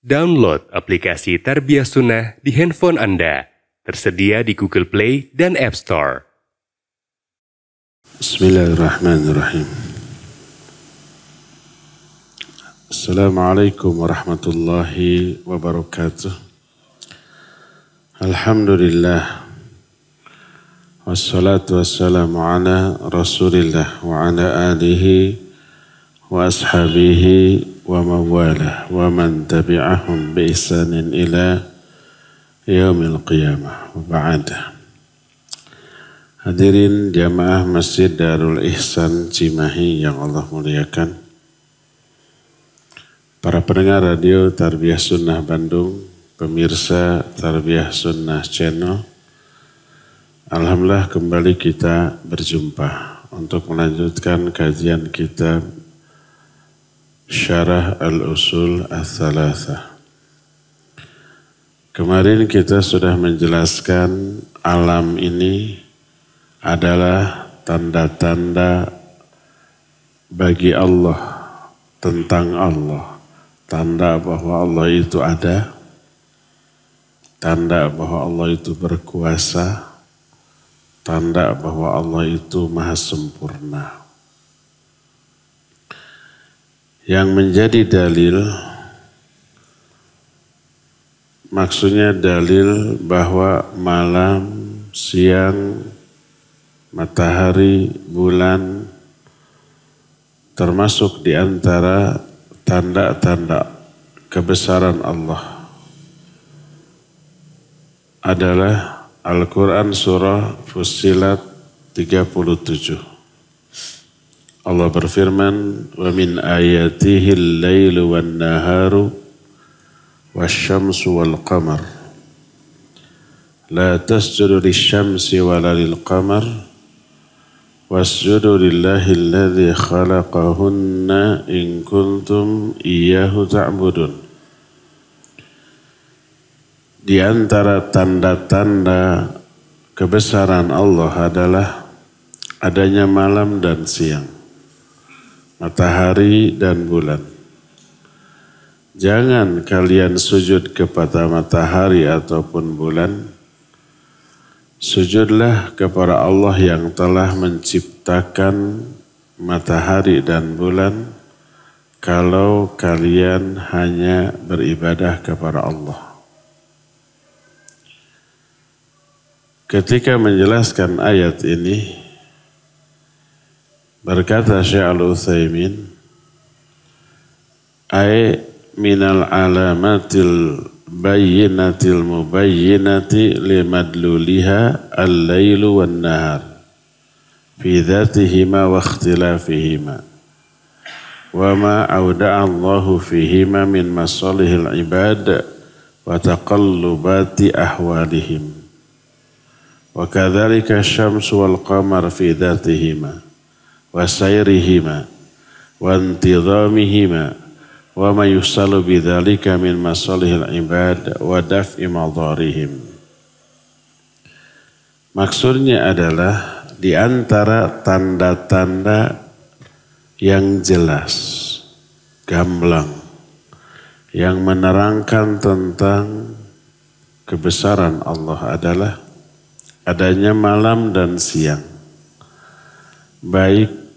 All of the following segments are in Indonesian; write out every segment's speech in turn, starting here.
Download aplikasi Tarbiyah Sunnah di handphone Anda. Tersedia di Google Play dan App Store. Bismillahirrahmanirrahim. Assalamualaikum warahmatullahi wabarakatuh. Alhamdulillah. Wassalatu wassalamu ala Rasulillah wa ala alihi wa ashabihi wa mawalah wa man tabi'ahum bi ihsanin ila yaumil qiyamah wa ba'da. Hadirin jamaah Masjid Darul Ihsan Cimahi yang Allah muliakan, para pendengar radio Tarbiyah Sunnah Bandung, pemirsa Tarbiyah Sunnah Channel, alhamdulillah kembali kita berjumpa untuk melanjutkan kajian kitab Syarah Al-Usul Ats-Tsalatsah. Kemarin kita sudah menjelaskan alam ini adalah tanda-tanda bagi Allah, tentang Allah. Tanda bahwa Allah itu ada, tanda bahwa Allah itu berkuasa, tanda bahwa Allah itu maha sempurna. Yang menjadi dalil, maksudnya dalil bahwa malam, siang, matahari, bulan termasuk di antara tanda-tanda kebesaran Allah adalah Al-Quran surah Fussilat 37. Allah berfirman, wa min ayatihi al-lailu wan-naharu wasyamsu wal-qamar la tasjudu lisyamsi wala lil-qamar wasjudu lillahi alladhi khalaqahunna in kuntum iyyahu ta'budun. Di antara tanda-tanda kebesaran Allah adalah adanya malam dan siang, matahari dan bulan. Jangan kalian sujud kepada matahari ataupun bulan. Sujudlah kepada Allah yang telah menciptakan matahari dan bulan kalau kalian hanya beribadah kepada Allah. Ketika menjelaskan ayat ini, berkata Syekh Al-Utsaimin, ay minal alamatil bayyinatil mubayyinati limadluliha al-lailu wan-nahar fi dzatihima wa ikhtilafihima wa ma awda'a Allahu fihima min masalihil ibad wa taqallubati ahwalihim wa kadzalika asy-syamsu wal-qamar fi dzatihima wa sayrihima wa intidhamihima wa ma yusalu bidzalika min masalihil ibad wa daf'i madharihim. Maksudnya adalah di antara tanda-tanda yang jelas, gamblang, yang menerangkan tentang kebesaran Allah adalah adanya malam dan siang, baik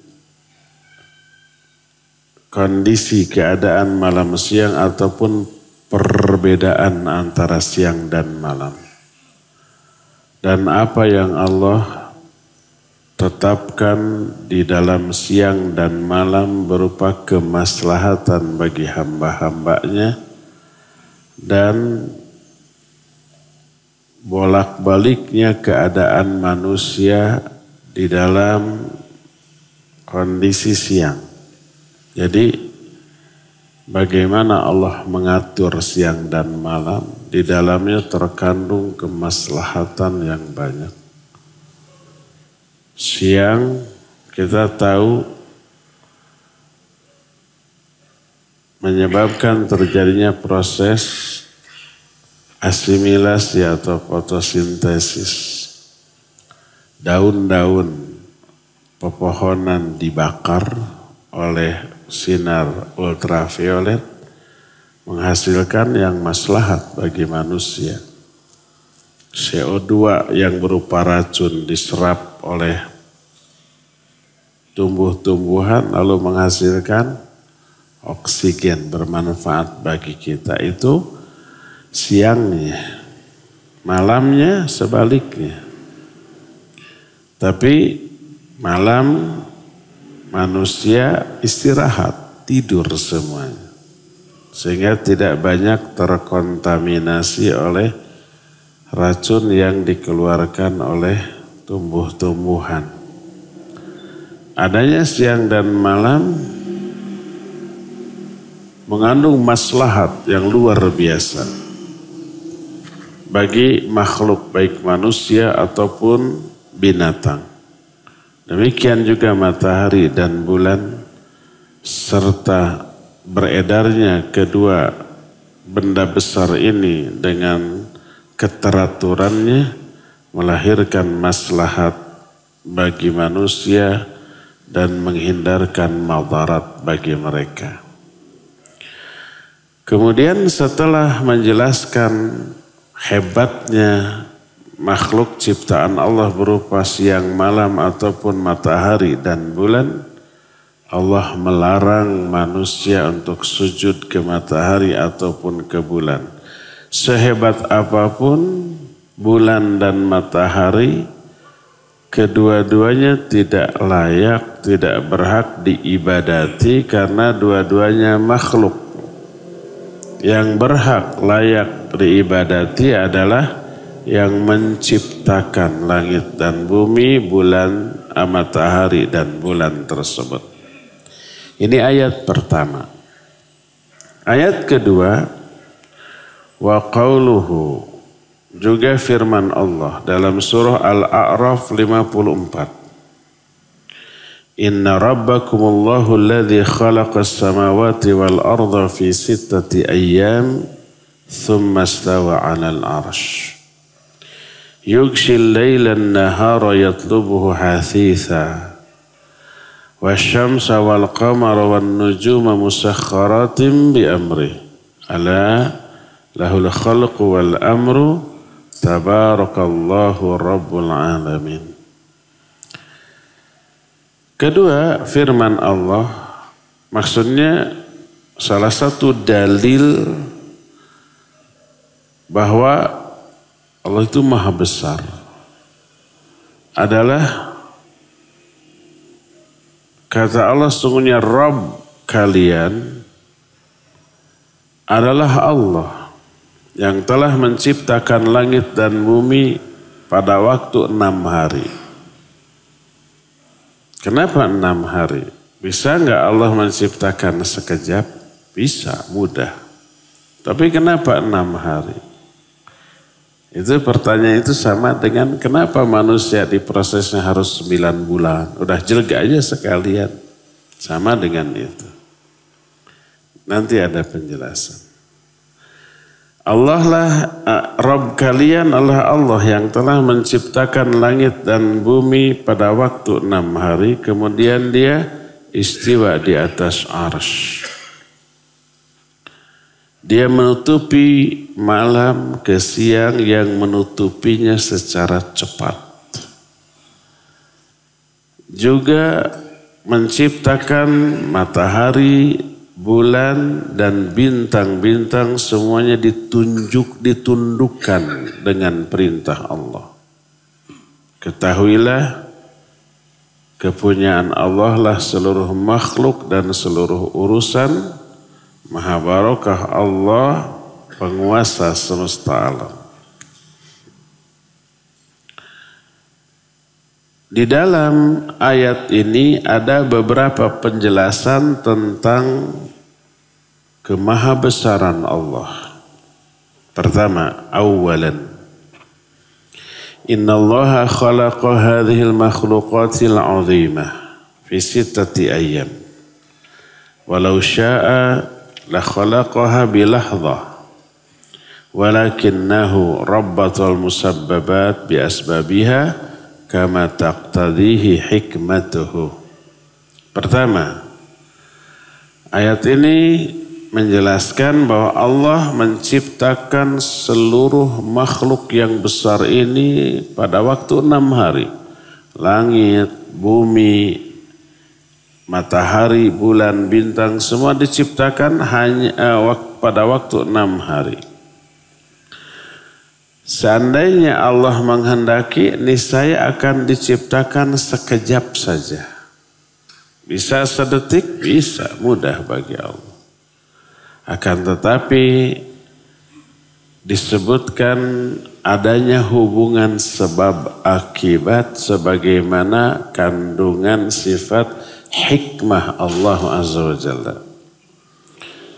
kondisi keadaan malam siang ataupun perbedaan antara siang dan malam. Dan apa yang Allah tetapkan di dalam siang dan malam berupa kemaslahatan bagi hamba-hambanya dan bolak-baliknya keadaan manusia di dalam kondisi siang. Jadi bagaimana Allah mengatur siang dan malam, di dalamnya terkandung kemaslahatan yang banyak. Siang kita tahu menyebabkan terjadinya proses asimilasi atau fotosintesis. Daun-daun pepohonan dibakar oleh sinar ultraviolet menghasilkan yang maslahat bagi manusia. CO2 yang berupa racun diserap oleh tumbuh-tumbuhan lalu menghasilkan oksigen bermanfaat bagi kita, itu siangnya. Malamnya sebaliknya. Tapi malam manusia istirahat, tidur semuanya. Sehingga tidak banyak terkontaminasi oleh racun yang dikeluarkan oleh tumbuh-tumbuhan. Adanya siang dan malam mengandung maslahat yang luar biasa bagi makhluk baik manusia ataupun binatang. Demikian juga matahari dan bulan serta beredarnya kedua benda besar ini dengan keteraturannya melahirkan maslahat bagi manusia dan menghindarkan madarat bagi mereka. Kemudian setelah menjelaskan hebatnya makhluk ciptaan Allah berupa siang malam ataupun matahari dan bulan, Allah melarang manusia untuk sujud ke matahari ataupun ke bulan. Sehebat apapun bulan dan matahari, kedua-duanya tidak layak, tidak berhak diibadati karena dua-duanya makhluk. Yang berhak layak diibadati adalah yang menciptakan langit dan bumi, bulan, matahari dan bulan tersebut. Ini ayat pertama. Ayat kedua, wa qauluhu, juga firman Allah dalam surah Al-A'raf 54. Inna rabbakumullahu alladhi khalaqas samawati wal arda fi 6 ayyam thumma istawa 'alal 'arsy. Yughshil laila an-nahara yatlubuhu hathitha. Wasyamsa wal qamara wan nujuma musakhkharatin bi amri. Ala lahul khalqu wal amru tabarakallahu rabbul alamin. Kedua, firman Allah maksudnya salah satu dalil bahwa Allah itu maha besar adalah kata Allah, sungguhnya Rabb kalian adalah Allah yang telah menciptakan langit dan bumi pada waktu 6 hari. Kenapa 6 hari? Bisa enggak Allah menciptakan sekejap? Bisa, mudah. Tapi kenapa 6 hari? Itu pertanyaan itu sama dengan kenapa manusia diprosesnya harus 9 bulan. Udah jelek aja sekalian. Sama dengan itu. Nanti ada penjelasan. Allah lah Rabb kalian, Allah yang telah menciptakan langit dan bumi pada waktu 6 hari. Kemudian dia istiwa di atas arsy. Dia menutupi malam ke siang yang menutupinya secara cepat. Juga menciptakan matahari, bulan, dan bintang-bintang semuanya ditundukkan dengan perintah Allah. Ketahuilah kepunyaan Allah lah seluruh makhluk dan seluruh urusan. Maha barokah Allah, penguasa semesta alam. Di dalam ayat ini ada beberapa penjelasan tentang kemahabesaran Allah. Pertama, awalan, Inna Allaha khalaqa hadhil makhluqatil azimah fi 6 ayyam. Walau sya'a la khalaqaha bilahdhah. Walakinnahu rabbatal musabbabat bi asbabiha kama taqtadihi hikmatuhu. Pertama, ayat ini menjelaskan bahwa Allah menciptakan seluruh makhluk yang besar ini pada waktu 6 hari. Langit, bumi, matahari, bulan, bintang semua diciptakan hanya pada waktu 6 hari. Seandainya Allah menghendaki, niscaya akan diciptakan sekejap saja. Bisa sedetik, bisa, mudah bagi Allah. Akan tetapi disebutkan adanya hubungan sebab akibat sebagaimana kandungan sifat hikmah Allah Azza wa Jalla.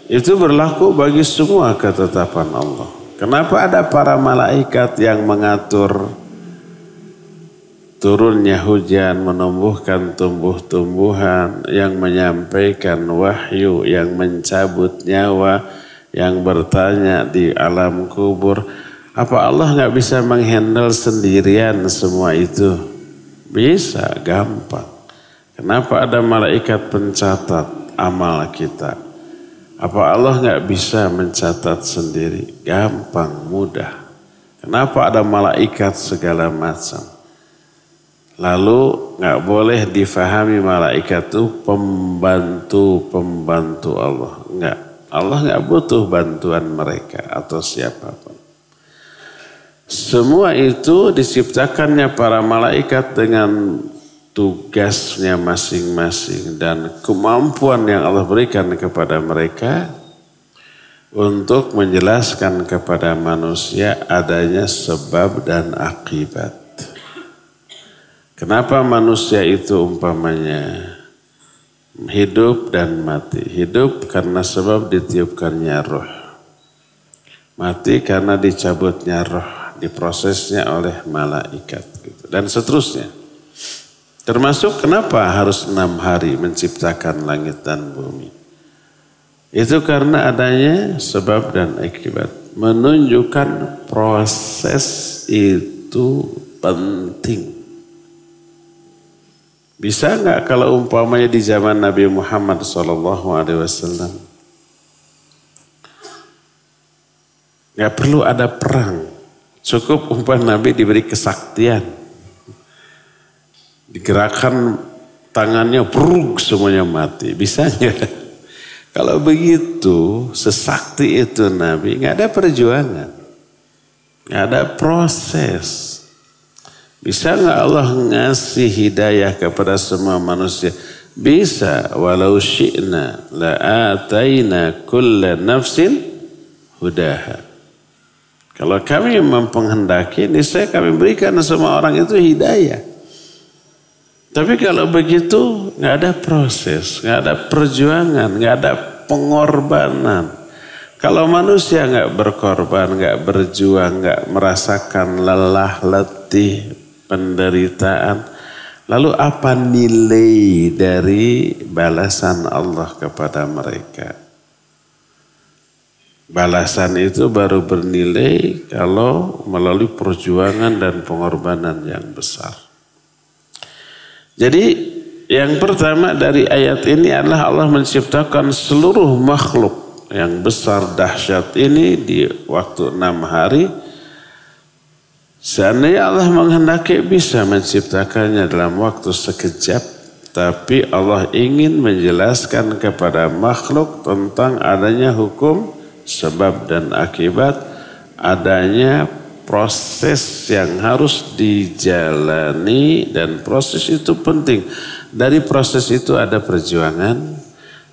Itu berlaku bagi semua ketetapan Allah. Kenapa ada para malaikat yang mengatur turunnya hujan, menumbuhkan tumbuh-tumbuhan, yang menyampaikan wahyu, yang mencabut nyawa, yang bertanya di alam kubur? Apa Allah nggak bisa menghandle sendirian semua itu? Bisa, gampang. Kenapa ada malaikat pencatat amal kita? Apa Allah nggak bisa mencatat sendiri? Gampang, mudah. Kenapa ada malaikat segala macam? Lalu nggak boleh difahami malaikat itu pembantu Allah. Enggak. Allah nggak butuh bantuan mereka atau siapapun. Semua itu diciptakannya para malaikat dengan tugasnya masing-masing dan kemampuan yang Allah berikan kepada mereka untuk menjelaskan kepada manusia adanya sebab dan akibat. Kenapa manusia itu umpamanya hidup dan mati? Hidup karena sebab ditiupkannya roh. Mati karena dicabutnya roh, diprosesnya oleh malaikat gitu. Dan seterusnya. Termasuk kenapa harus 6 hari menciptakan langit dan bumi. Itu karena adanya sebab dan akibat. Menunjukkan proses itu penting. Bisa nggak kalau umpamanya di zaman Nabi Muhammad SAW nggak perlu ada perang, cukup Nabi diberi kesaktian, digerakkan tangannya, bruk semuanya mati, bisa nggak? Kalau begitu sesakti itu Nabi, nggak ada perjuangan, nggak ada proses. Bisa nggak Allah ngasih hidayah kepada semua manusia? Bisa. Walau syi'na la'ataina kulla nafsin hudaha. Kalau kami menghendaki, niscaya kami berikan semua orang itu hidayah. Tapi kalau begitu nggak ada proses, nggak ada perjuangan, nggak ada pengorbanan. Kalau manusia nggak berkorban, nggak berjuang, nggak merasakan lelah, letih, penderitaan, lalu apa nilai dari balasan Allah kepada mereka? Balasan itu baru bernilai kalau melalui perjuangan dan pengorbanan yang besar. Jadi yang pertama dari ayat ini adalah Allah menciptakan seluruh makhluk yang besar dahsyat ini di waktu 6 hari. Seandainya Allah menghendaki bisa menciptakannya dalam waktu sekejap, tapi Allah ingin menjelaskan kepada makhluk tentang adanya hukum sebab dan akibat, adanya proses yang harus dijalani dan proses itu penting. Dari proses itu ada perjuangan,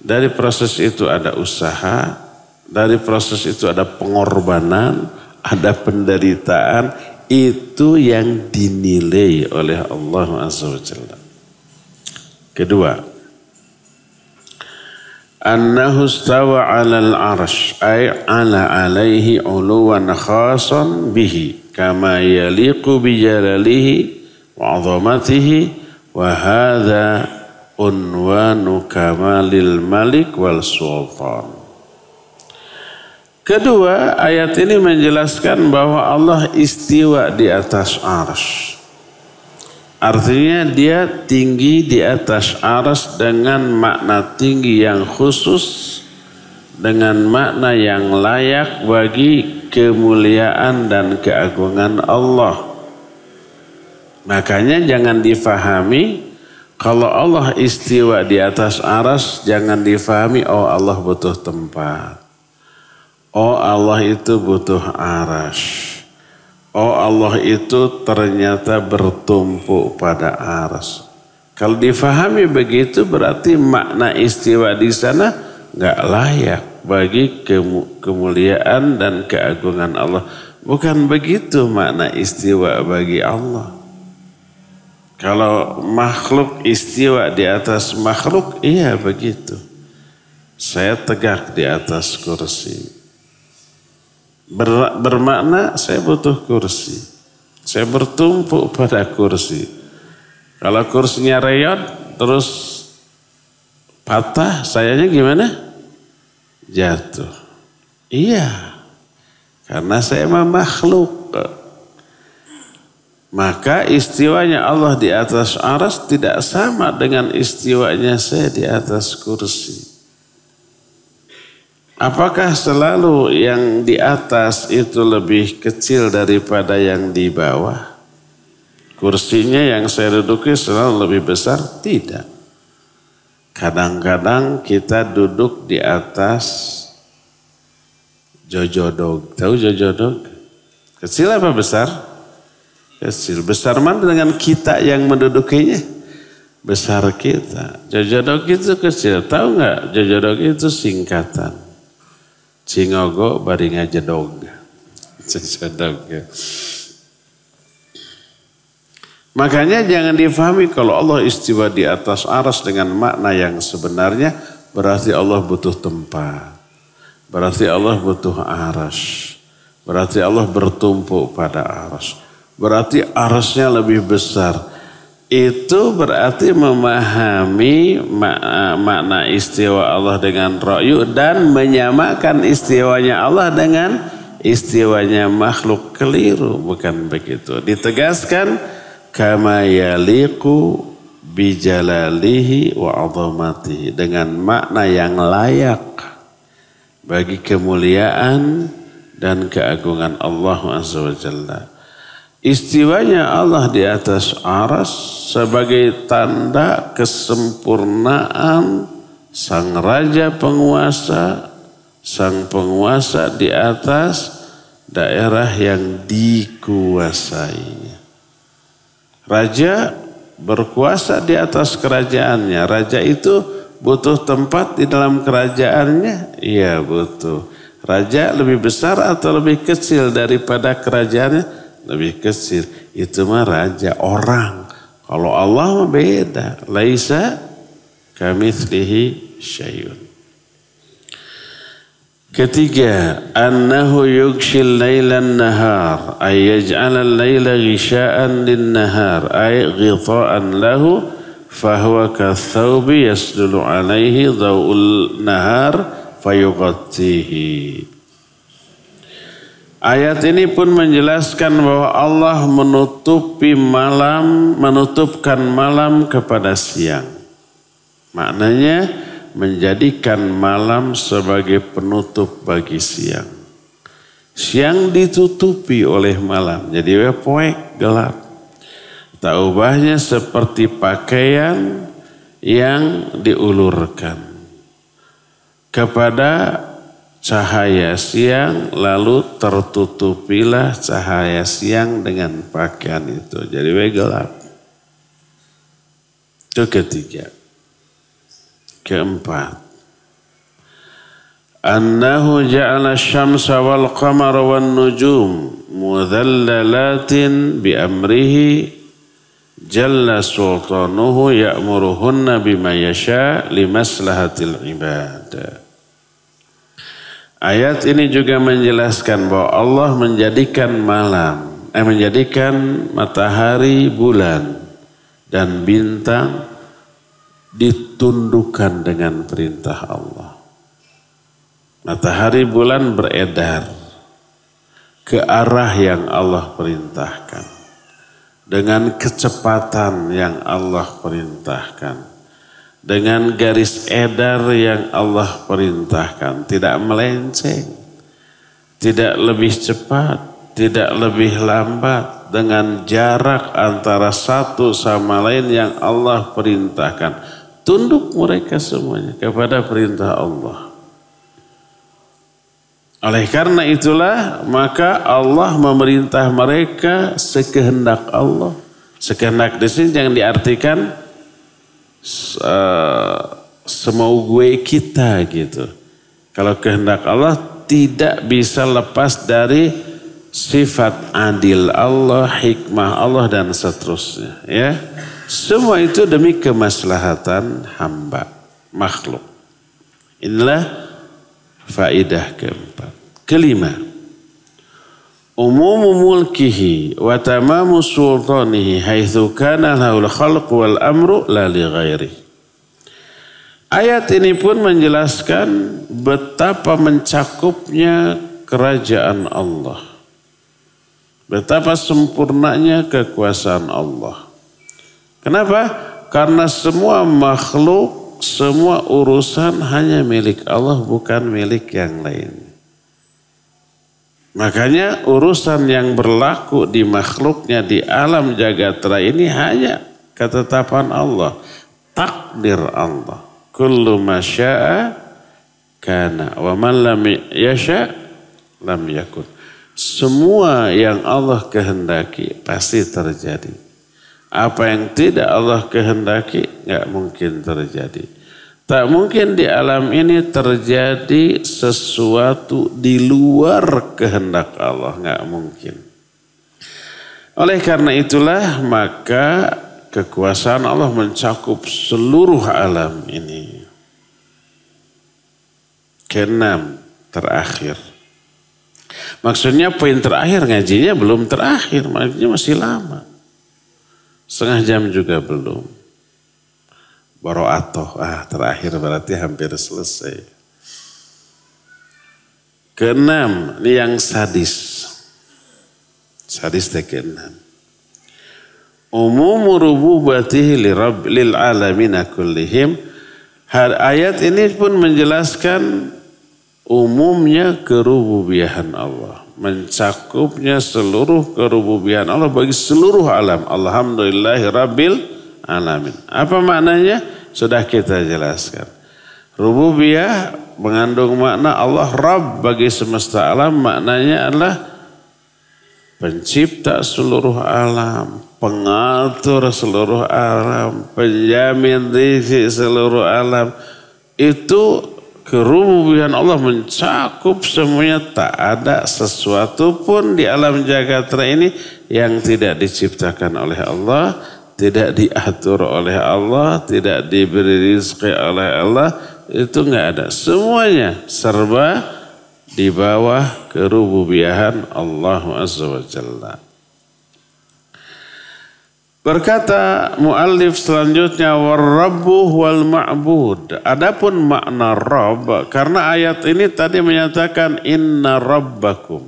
dari proses itu ada usaha, dari proses itu ada pengorbanan, ada penderitaan. Itu yang dinilai oleh Allah Azza wa Jalla. Kedua, annahu istawa 'alal 'arsy ay 'ala 'alaihi 'uluwan khasan bihi kama yaliqu bi jalalihi wa 'azamatihi wa hadza unwanu kamalil malik wal sultan. Kedua, ayat ini menjelaskan bahwa Allah istiwa di atas arsy. Artinya dia tinggi di atas arsy dengan makna tinggi yang khusus dengan makna yang layak bagi kemuliaan dan keagungan Allah. Makanya jangan difahami kalau Allah istiwa di atas aras, jangan difahami oh Allah butuh tempat. Oh Allah itu butuh aras. Oh Allah itu ternyata bertumpu pada aras. Kalau difahami begitu berarti makna istiwa di sana nggak layak bagi kemuliaan dan keagungan Allah. Bukan begitu makna istiwa bagi Allah. Kalau makhluk istiwa di atas makhluk, iya begitu. Saya tegak di atas kursi. Bermakna saya butuh kursi. Saya bertumpu pada kursi. Kalau kursinya reyot terus patah, sayanya gimana? Jatuh. Iya. Karena saya mah makhluk. Maka istiwanya Allah di atas aras tidak sama dengan istiwanya saya di atas kursi. Apakah selalu yang di atas itu lebih kecil daripada yang di bawah? Kursinya yang saya duduki selalu lebih besar? Tidak. Kadang-kadang kita duduk di atas jojodog. Tahu jojodog? Kecil apa besar? Kecil. Besar mana dengan kita yang mendudukinya? Besar kita. Jojodog itu kecil. Tahu nggak? Jojodog itu singkatan. Cingogo baringa jedog. Jojodog ya. Makanya jangan difahami kalau Allah istiwa di atas aras dengan makna yang sebenarnya berarti Allah butuh tempat. Berarti Allah butuh aras. Berarti Allah bertumpu pada aras. Berarti arasnya lebih besar. Itu berarti memahami makna istiwa Allah dengan ra'yu dan menyamakan istiwanya Allah dengan istiwanya makhluk. Keliru, bukan begitu. Ditegaskan kama yaliqu bijalalihi wa 'azamatihi, dengan makna yang layak bagi kemuliaan dan keagungan Allah Azza wa Jalla. Istiwanya Allah di atas aras sebagai tanda kesempurnaan sang raja penguasa, sang penguasa di atas daerah yang dikuasainya. Raja berkuasa di atas kerajaannya. Raja itu butuh tempat di dalam kerajaannya? Iya butuh. Raja lebih besar atau lebih kecil daripada kerajaannya? Lebih kecil. Itu mah raja orang. Kalau Allah mah beda. Laisa kamitslihi syai'un. Ketiga, annahu yugshil lailan nahar ay yaj'alal laila ghisha'an lin nahar ay ghitha'an lahu fahuwa kathawbi yasdulu alaihi dhaw'ul nahar fayughattihi. Ayat ini pun menjelaskan bahwa Allah menutupkan malam kepada siang. Maknanya menjadikan malam sebagai penutup bagi siang. Siang ditutupi oleh malam, jadi poek gelap. Tak ubahnya seperti pakaian yang diulurkan kepada cahaya siang, lalu tertutupilah cahaya siang dengan pakaian itu. Jadi gelap. Itu ketiga. Keempat. Annahu ja'ala syamsa wal qamara wan nujum mudhallalatin bi amrihi jalla sultanuhu ya'muruhunna bima yasha limaslahatil ibadah. Ayat ini juga menjelaskan bahwa Allah menjadikan menjadikan matahari, bulan, dan bintang ditundukkan dengan perintah Allah. Matahari, bulan beredar ke arah yang Allah perintahkan. Dengan kecepatan yang Allah perintahkan. dengan garis edar yang Allah perintahkan, tidak melenceng, tidak lebih cepat, tidak lebih lambat, dengan jarak antara satu sama lain yang Allah perintahkan. Tunduk mereka semuanya kepada perintah Allah. Oleh karena itulah maka Allah memerintah mereka sekehendak Allah. Sekehendak di sini jangan diartikan semau gue kita gitu. Kalau kehendak Allah tidak bisa lepas dari sifat adil Allah, hikmah Allah dan seterusnya. Ya, semua itu demi kemaslahatan hamba, makhluk. Inilah faedah keempat. Kelima, umumu mulkihi wa tamamu sultanihi haitsu kana lahul khalq wal amru la li ghairi. Ayat ini pun menjelaskan betapa mencakupnya kerajaan Allah. Betapa sempurnanya kekuasaan Allah. Kenapa? Karena semua makhluk, semua urusan hanya milik Allah, bukan milik yang lain. Makanya urusan yang berlaku di makhluknya di alam jagat raya ini hanya ketetapan Allah, takdir Allah. Kullu ma syaa kana wa man lam yasha lam yakun. Semua yang Allah kehendaki pasti terjadi. Apa yang tidak Allah kehendaki nggak mungkin terjadi. Tak mungkin di alam ini terjadi sesuatu di luar kehendak Allah, nggak mungkin. Oleh karena itulah maka kekuasaan Allah mencakup seluruh alam ini. Keenam, terakhir. Maksudnya poin terakhir, ngajinya belum terakhir, ngajinya masih lama. Setengah jam juga belum. Baro'atoh, terakhir berarti hampir selesai. Keenam, ini yang sadis. Sadis keenam. Umumu rububatihi lil alamina kullihim. Ayat ini pun menjelaskan umumnya kerububiahan Allah. Mencakupnya seluruh kerububiahan Allah bagi seluruh alam. Alhamdulillahi Rabbil Alamin. Apa maknanya? Sudah kita jelaskan. Rububiyah mengandung makna Allah Rabb bagi semesta alam. Maknanya adalah pencipta seluruh alam, pengatur seluruh alam, penjamin rizki seluruh alam. Itu kerububiahan Allah mencakup semuanya, tak ada sesuatu pun di alam jagat raya ini yang tidak diciptakan oleh Allah, tidak diatur oleh Allah, tidak diberi rizki oleh Allah, itu enggak ada. Semuanya serba di bawah kerububiahan Allah Azza wa Jalla. Berkata muallif selanjutnya war-rabbu wal ma'bud. Adapun makna Rabb, karena ayat ini tadi menyatakan inna rabbakum.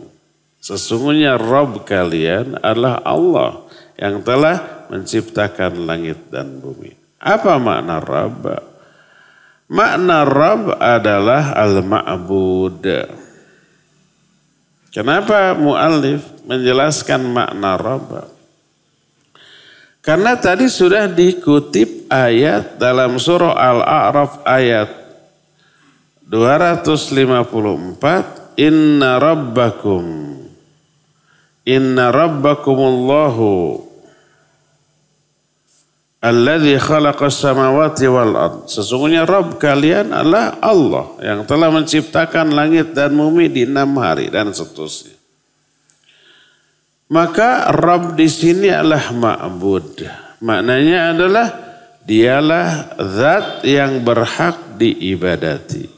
Sesungguhnya Rabb kalian adalah Allah yang telah menciptakan langit dan bumi. Apa makna Rabb? Makna Rabb adalah al-ma'bud. Kenapa muallif menjelaskan makna Rabb? Karena tadi sudah dikutip ayat dalam surah Al-A'raf ayat 254. Inna rabbakumullahu alladzi khalaqas samawati wal ard. Sesungguhnya Rabb kalian adalah Allah yang telah menciptakan langit dan bumi di 6 hari dan seterusnya. Maka Rabb di sini adalah ma'bud. Maknanya adalah dialah zat yang berhak diibadati.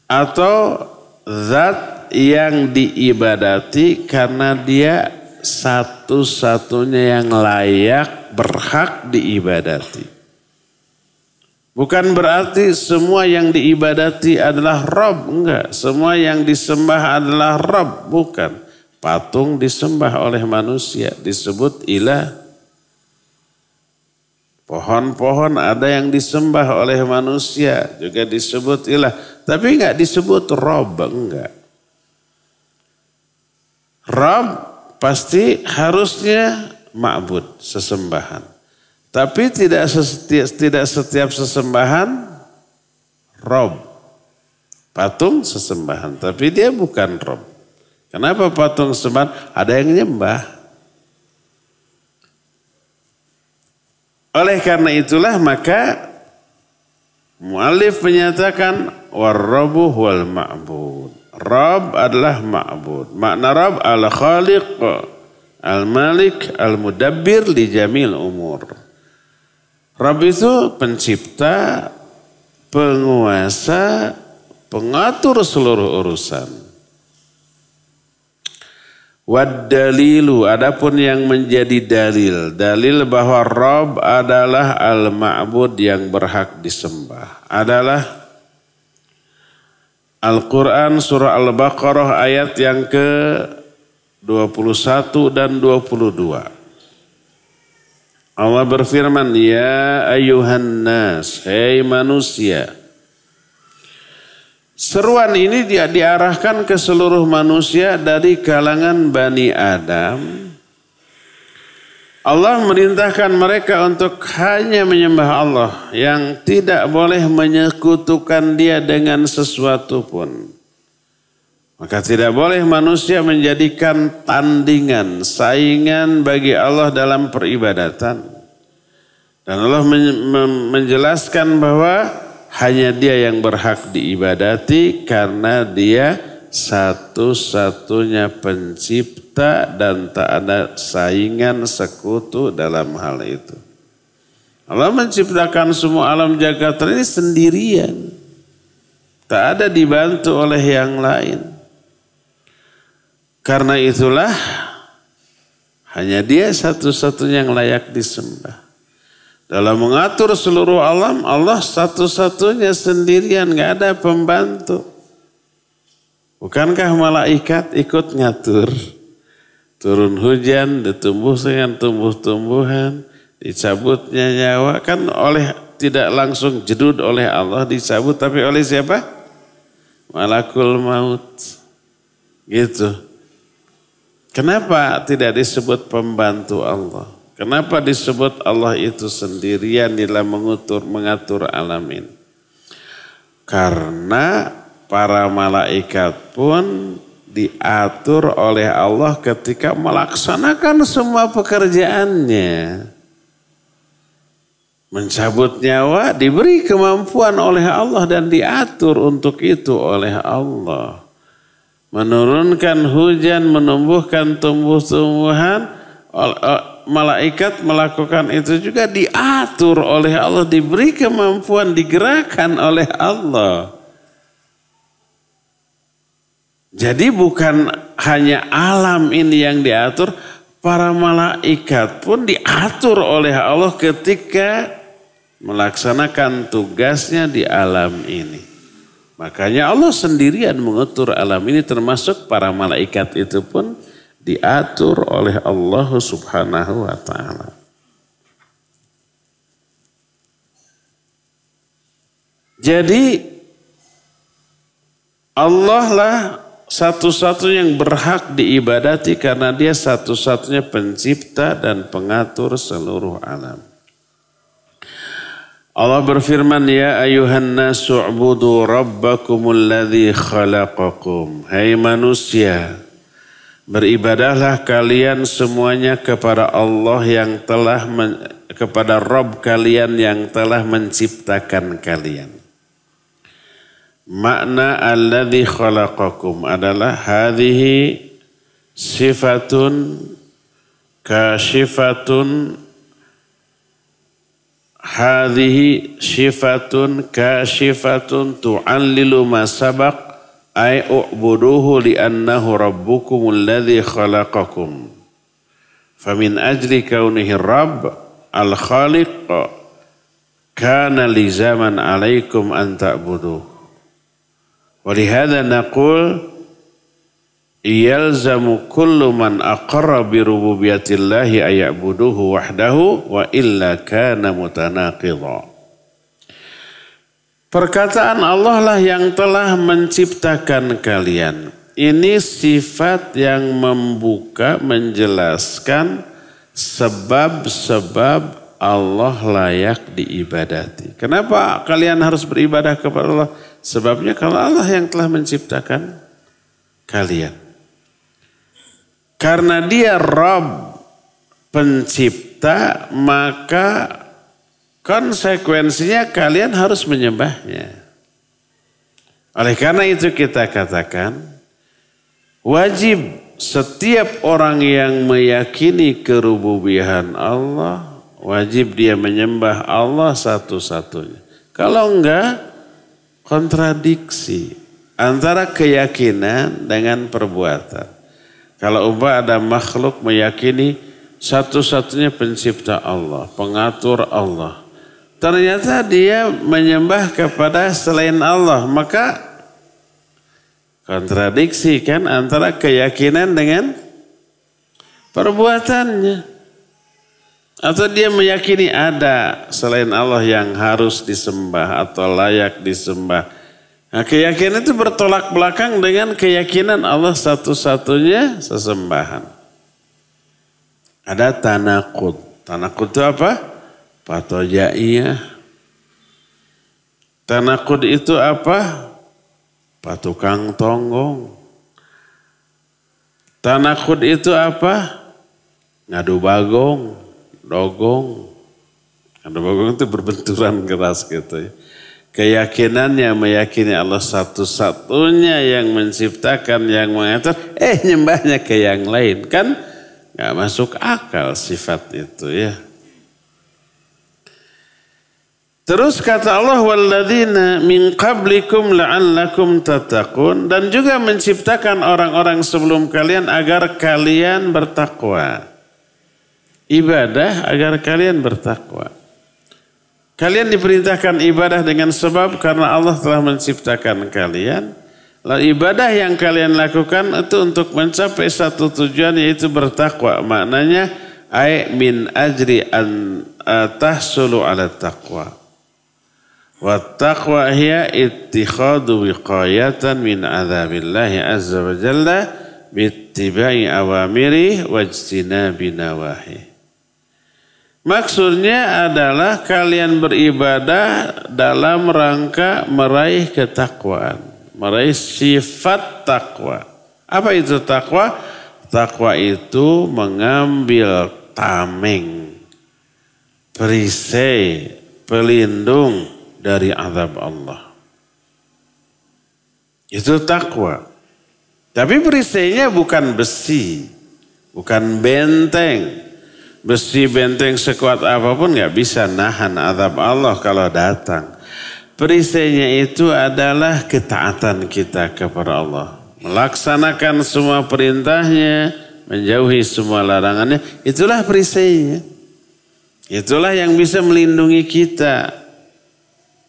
Atau zat yang diibadati karena dia satu-satunya yang layak berhak diibadati. Bukan berarti semua yang diibadati adalah Rabb, enggak. Semua yang disembah adalah Rabb, bukan. Patung disembah oleh manusia disebut ilah. Pohon-pohon ada yang disembah oleh manusia juga disebut ilah. Tapi enggak disebut Rob, enggak. Rob pasti harusnya ma'bud, sesembahan. Tapi tidak setiap sesembahan Rob. Patung sesembahan, tapi dia bukan Rob. Kenapa patung sesembahan? Ada yang nyembah. Oleh karena itulah maka mu'allif menyatakan war-Rabbu huwal ma'bud. Rabb adalah ma'bud. Makna Rabb al-Khaliq, al-Malik, al-Mudabbir li jamil umur. Rabb itu pencipta, penguasa, pengatur seluruh urusan. Wad dalilu, adapun yang menjadi dalil bahwa Rabb adalah al-ma'bud yang berhak disembah adalah Al-Quran surah Al-Baqarah ayat yang ke-21 dan 22. Allah berfirman, ya ayuhan nas, hei manusia. Seruan ini dia diarahkan ke seluruh manusia dari kalangan Bani Adam. Allah merintahkan mereka untuk hanya menyembah Allah yang tidak boleh menyekutukan dia dengan sesuatu pun. Maka tidak boleh manusia menjadikan tandingan, saingan bagi Allah dalam peribadatan. Dan Allah menjelaskan bahwa hanya dia yang berhak diibadati karena dia satu-satunya pencipta dan tak ada saingan sekutu dalam hal itu. Allah menciptakan semua alam jagat ini sendirian. Tak ada dibantu oleh yang lain. Karena itulah hanya dia satu-satunya yang layak disembah. Dalam mengatur seluruh alam, Allah satu-satunya sendirian, gak ada pembantu. Bukankah malaikat ikut ngatur? Turun hujan, ditumbuhkan tumbuh-tumbuhan, dicabutnya nyawa. Kan tidak langsung jedud oleh Allah dicabut, tapi oleh siapa? Malakul maut. Gitu. Kenapa tidak disebut pembantu Allah? Kenapa disebut Allah itu sendirian dalam mengatur alam ini? Karena para malaikat pun diatur oleh Allah ketika melaksanakan semua pekerjaannya. Mencabut nyawa diberi kemampuan oleh Allah dan diatur untuk itu oleh Allah. Menurunkan hujan, menumbuhkan tumbuh-tumbuhan, malaikat melakukan itu juga diatur oleh Allah, diberi kemampuan, digerakkan oleh Allah. Jadi bukan hanya alam ini yang diatur, para malaikat pun diatur oleh Allah ketika melaksanakan tugasnya di alam ini. Makanya Allah sendirian mengatur alam ini, termasuk para malaikat itu pun diatur oleh Allah Subhanahu wa ta'ala. Jadi Allah lah satu-satunya yang berhak diibadati karena dia satu-satunya pencipta dan pengatur seluruh alam. Allah berfirman, ya ayuhan nasu ubudu rabbakumul ladzi khalaqakum. Hai manusia, beribadahlah kalian semuanya kepada Allah yang telah kepada Rabb kalian yang telah menciptakan kalian. Makna alladzi khalaqakum adalah hadhihi sifatun kashifatun, hadhihi sifatun kashifatun tu'allilu ma sabaq ay u'buduhu li'annahu rabbukumul ladzi khalaqakum. Famin ajli kaunihi rabb al-khaliq kana lizaman alaikum an ta'buduh. Walihada naqul yalzamu kullu man aqarra bi rububiyatillahi ayyabuduhu wahdahu wa illa kana mutanaqidha. Perkataan Allah lah yang telah menciptakan kalian. Ini sifat yang membuka, menjelaskan sebab-sebab Allah layak diibadati. Kenapa kalian harus beribadah kepada Allah? Sebabnya kalau Allah yang telah menciptakan kalian. Karena dia Rabb pencipta, maka konsekuensinya kalian harus menyembahnya. Oleh karena itu kita katakan, wajib setiap orang yang meyakini kerububihan Allah, wajib dia menyembah Allah satu-satunya. Kalau enggak, kontradiksi antara keyakinan dengan perbuatan. Kalau ada makhluk meyakini satu-satunya pencipta Allah, pengatur Allah, ternyata dia menyembah kepada selain Allah, maka kontradiksi kan antara keyakinan dengan perbuatannya. Atau dia meyakini ada selain Allah yang harus disembah atau layak disembah. Nah, keyakinan itu bertolak belakang dengan keyakinan Allah satu-satunya sesembahan. Ada tanakud. Tanakud itu apa? Patojaiyah. Tanakud itu apa? Patukang tonggong. Tanakud itu apa? Ngadu bagong, dogong. Ngadu bagong itu berbenturan keras gitu ya. Keyakinannya meyakini Allah satu-satunya yang menciptakan, yang mengatur, nyembahnya ke yang lain. Kan gak masuk akal sifat itu ya. Terus kata Allah, walladzina min qablikum la'allakum tattaqun, dan juga menciptakan orang-orang sebelum kalian agar kalian bertakwa. Ibadah agar kalian bertakwa. Kalian diperintahkan ibadah dengan sebab karena Allah telah menciptakan kalian. Lalu ibadah yang kalian lakukan itu untuk mencapai satu tujuan, yaitu bertakwa. Maknanya ay min ajri an tahsulu ala taqwa. Wa taqwa hiya ittikhadu wiqayatan min adzabillahi azza wa jalla bittiba'i awamiri wajtinabi nawahi. Maksudnya adalah kalian beribadah dalam rangka meraih ketakwaan, meraih sifat takwa. Apa itu takwa? Takwa itu mengambil tameng, perisai, pelindung dari azab Allah. Itu takwa. Tapi perisainya bukan besi, bukan benteng. Besi benteng sekuat apapun gak bisa nahan azab Allah kalau datang. Perisainya itu adalah ketaatan kita kepada Allah. Melaksanakan semua perintahnya, menjauhi semua larangannya. Itulah perisainya. Itulah yang bisa melindungi kita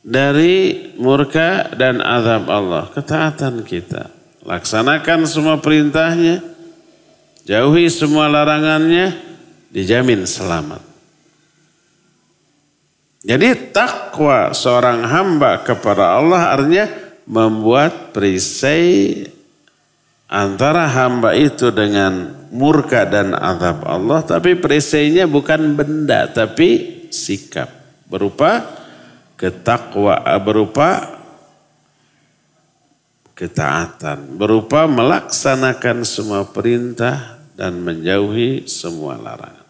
dari murka dan azab Allah. Ketaatan kita. Laksanakan semua perintahnya, jauhi semua larangannya, dijamin selamat. Jadi takwa seorang hamba kepada Allah artinya membuat perisai antara hamba itu dengan murka dan azab Allah. Tapi perisainya bukan benda, tapi sikap. Berupa ketakwa, berupa ketaatan. Berupa melaksanakan semua perintah dan menjauhi semua larangan.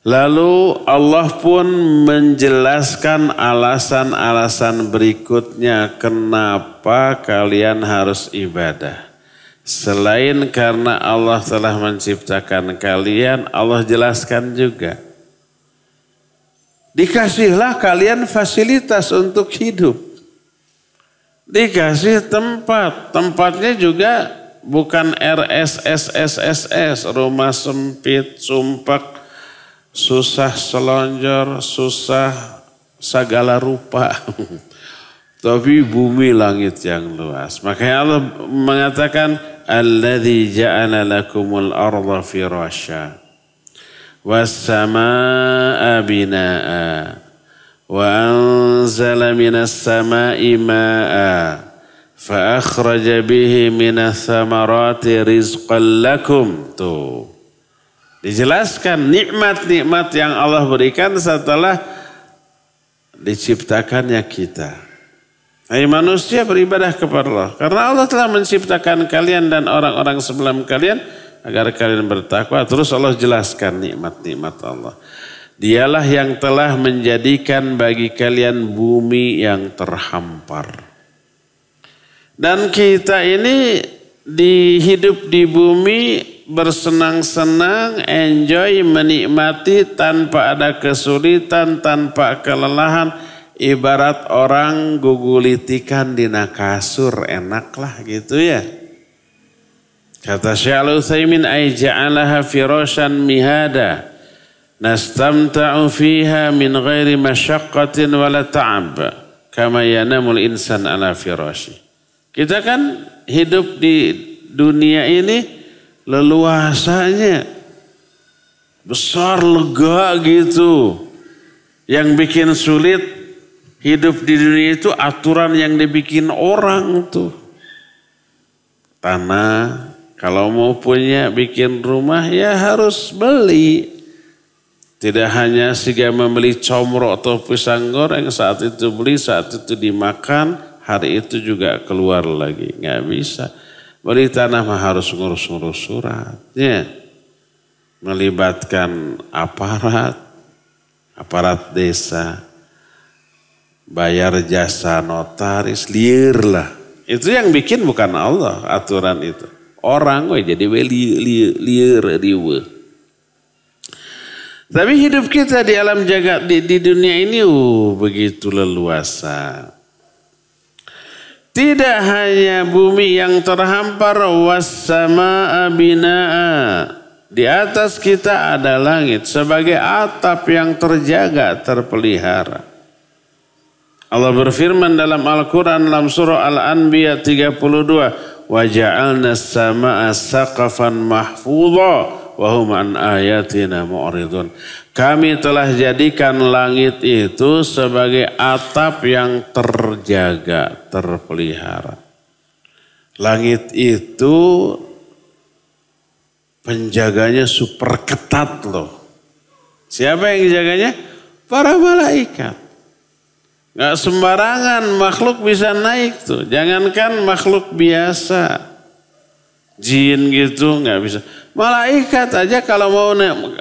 Lalu Allah pun menjelaskan alasan-alasan berikutnya kenapa kalian harus ibadah. Selain karena Allah telah menciptakan kalian, Allah jelaskan juga. Dikasihlah kalian fasilitas untuk hidup. Dikasih tempat. Tempatnya juga bukan RSSSSS, rumah sempit, sumpak, susah selonjor, susah segala rupa. Tapi bumi langit yang luas. Makanya Allah mengatakan alladzi ja'ala lakumul arda firasya was samaa'a binaa'a wa anzala minas samaa'i maa'a fa akhraja bihi minas thamarati rizqan lakum. Tuh. Dijelaskan nikmat-nikmat yang Allah berikan setelah diciptakannya kita. Hai manusia beribadah kepada Allah. Karena Allah telah menciptakan kalian dan orang-orang sebelum kalian agar kalian bertakwa. Terus Allah jelaskan nikmat-nikmat Allah. Dialah yang telah menjadikan bagi kalian bumi yang terhampar. Dan kita ini hidup di bumi bersenang-senang, enjoy, menikmati tanpa ada kesulitan, tanpa kelelahan. Ibarat orang gugulitikan dina kasur, enaklah gitu ya. Kata Syekh Al-Utsaimin ay ja'alaha firasyan mihada nastamta'u fiha min ghairi masyaqqatin wala ta'ab kama yanamul insan ala firasyi. Kita kan hidup di dunia ini leluasanya besar, lega gitu. Yang bikin sulit hidup di dunia itu aturan yang dibikin orang tuh. Tanah, kalau mau punya bikin rumah ya harus beli. Tidak hanya sehingga membeli comro atau pisang goreng, saat itu beli, saat itu dimakan, hari itu juga keluar lagi. Nggak bisa. Beli tanah mah harus ngurus-ngurus surat. Ya. Melibatkan aparat desa. Bayar jasa notaris, liar lah. Itu yang bikin bukan Allah aturan itu. Orang jadi liar riwe. Tapi hidup kita di alam jagat di dunia ini begitu leluasa. Tidak hanya bumi yang terhampar, was-samaa'a binaa'a. Di atas kita ada langit sebagai atap yang terjaga, terpelihara. Allah berfirman dalam Al-Quran dalam surah Al-Anbiya 32. Wa ja'alna as-samaa'a saqafan mahfudha wa hum an ayatina mu'ridun. Kami telah jadikan langit itu sebagai atap yang terjaga, terpelihara. Langit itu penjaganya super ketat loh. Siapa yang jaganya? Para malaikat. Gak sembarangan makhluk bisa naik tuh. Jangankan makhluk biasa. Jin gitu gak bisa. Malaikat aja kalau mau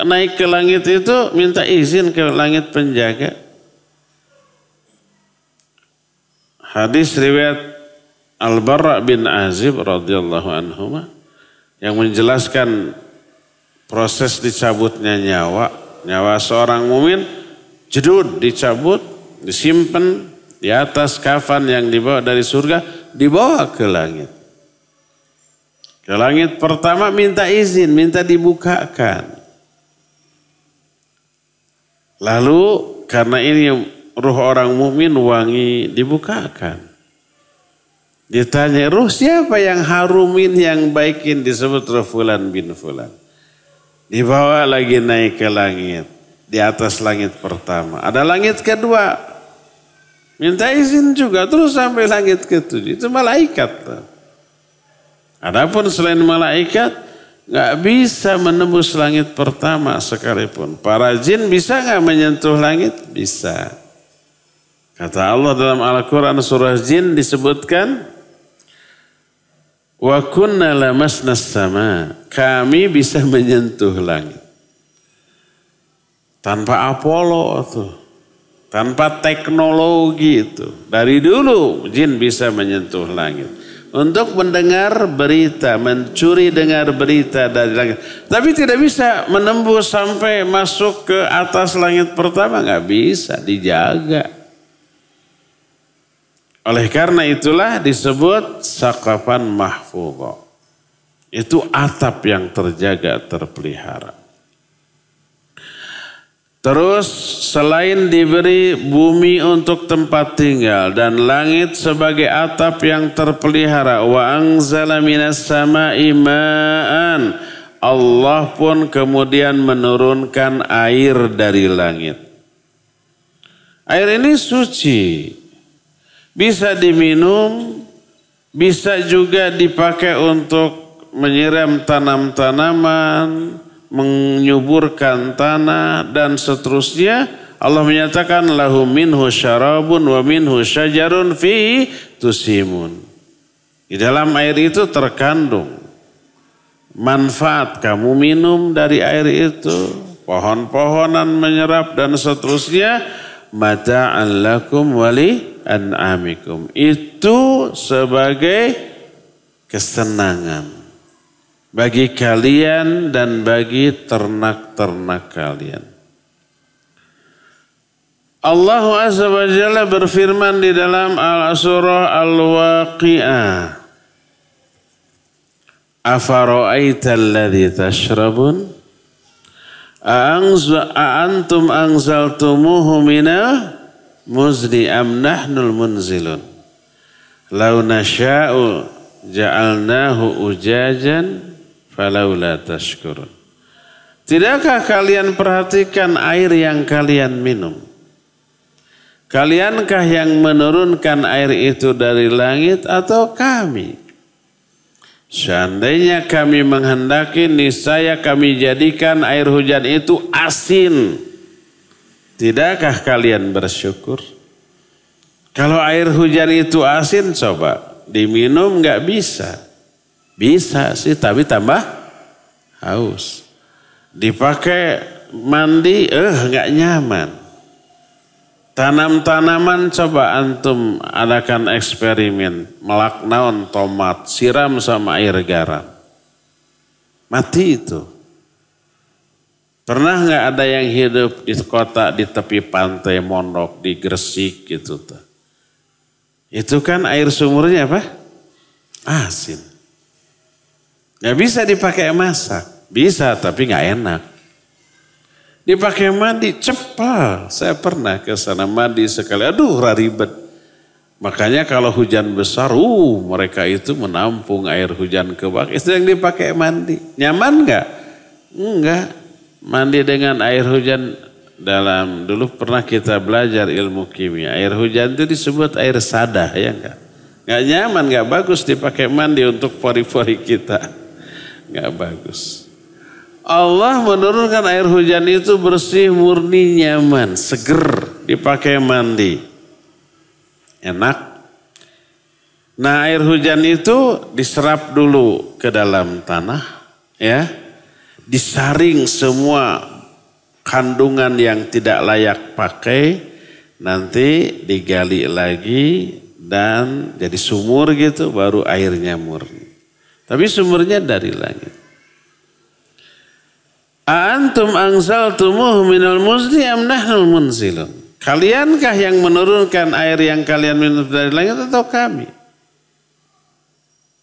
naik ke langit itu minta izin ke langit penjaga. Hadis riwayat Al-Barra bin Azib radhiyallahu anhu yang menjelaskan proses dicabutnya nyawa seorang mumin, jedud dicabut, disimpan di atas kafan yang dibawa dari surga, dibawa ke langit. Ke langit pertama minta izin, minta dibukakan. Lalu karena ini ruh orang mukmin wangi, dibukakan. Ditanya, ruh siapa yang harumin, yang baikin, disebut ruh fulan bin fulan. Dibawa lagi naik ke langit. Di atas langit pertama. Ada langit kedua. Minta izin juga terus sampai langit ketujuh. Itu malaikat. Adapun selain malaikat nggak bisa menembus langit pertama sekalipun. Para jin bisa nggak menyentuh langit? Bisa. Kata Allah dalam Al-Quran surah Jin disebutkan, wa kunna lamasnas sama. Kami bisa menyentuh langit. Tanpa Apollo tuh. Tanpa teknologi itu. Dari dulu jin bisa menyentuh langit. Untuk mendengar berita, mencuri dengar berita dari langit. Tapi tidak bisa menembus sampai masuk ke atas langit pertama. Nggak bisa, dijaga. Oleh karena itulah disebut saqafan mahfudha. Itu atap yang terjaga, terpelihara. Terus selain diberi bumi untuk tempat tinggal dan langit sebagai atap yang terpelihara, wa anzala minas sama'i ma'an, Allah pun kemudian menurunkan air dari langit. Air ini suci, bisa diminum, bisa juga dipakai untuk menyiram tanam-tanaman, menyuburkan tanah dan seterusnya. Allah menyatakan lahu minhu syarabun wa minhu syajarun fi tusimun. Di dalam air itu terkandung manfaat, kamu minum dari air itu, pohon-pohonan menyerap dan seterusnya. Mata'an lakum wali an'amikum, itu sebagai kesenangan bagi kalian dan bagi ternak-ternak kalian. Allah Azza wa Jalla berfirman di dalam Al-Surah Al-Waqi'ah, afara'aita alladhi tashrabun a'antum anzaltumuhu minal muzni am nahnul munzilun law nasha'u ja'alnahu ujajan falaula tashkurun. Tidakkah kalian perhatikan air yang kalian minum? Kaliankah yang menurunkan air itu dari langit atau kami? Seandainya kami menghendaki, niscaya kami jadikan air hujan itu asin. Tidakkah kalian bersyukur? Kalau air hujan itu asin, coba diminum nggak bisa. Bisa sih, tapi tambah haus. Dipakai mandi, nggak nyaman. Tanam-tanaman coba antum adakan eksperimen. Melaknaun tomat, siram sama air garam. Mati itu. Pernah nggak ada yang hidup di kota di tepi pantai Mondok, di Gresik gitu tuh. Itu kan air sumurnya apa? Asin. Nggak bisa dipakai masak. Bisa tapi nggak enak. Dipakai mandi cepat. Saya pernah ke sana mandi sekali. Aduh ribet. Makanya kalau hujan besar, mereka itu menampung air hujan ke bak. Itu yang dipakai mandi. Nyaman nggak? Enggak. Mandi dengan air hujan dulu pernah kita belajar ilmu kimia. Air hujan itu disebut air sadah, ya enggak? Nggak nyaman, nggak bagus dipakai mandi untuk pori-pori kita. Nggak bagus. Allah menurunkan air hujan itu bersih, murni, nyaman, seger, dipakai mandi. Enak. Nah, air hujan itu diserap dulu ke dalam tanah, ya. Disaring semua kandungan yang tidak layak pakai, nanti digali lagi dan jadi sumur gitu, baru airnya murni. Tapi sumurnya dari langit. Antum anzaltumuhu minal muzni am nahnul munzilun. Kaliankah yang menurunkan air yang kalian minum dari langit atau kami?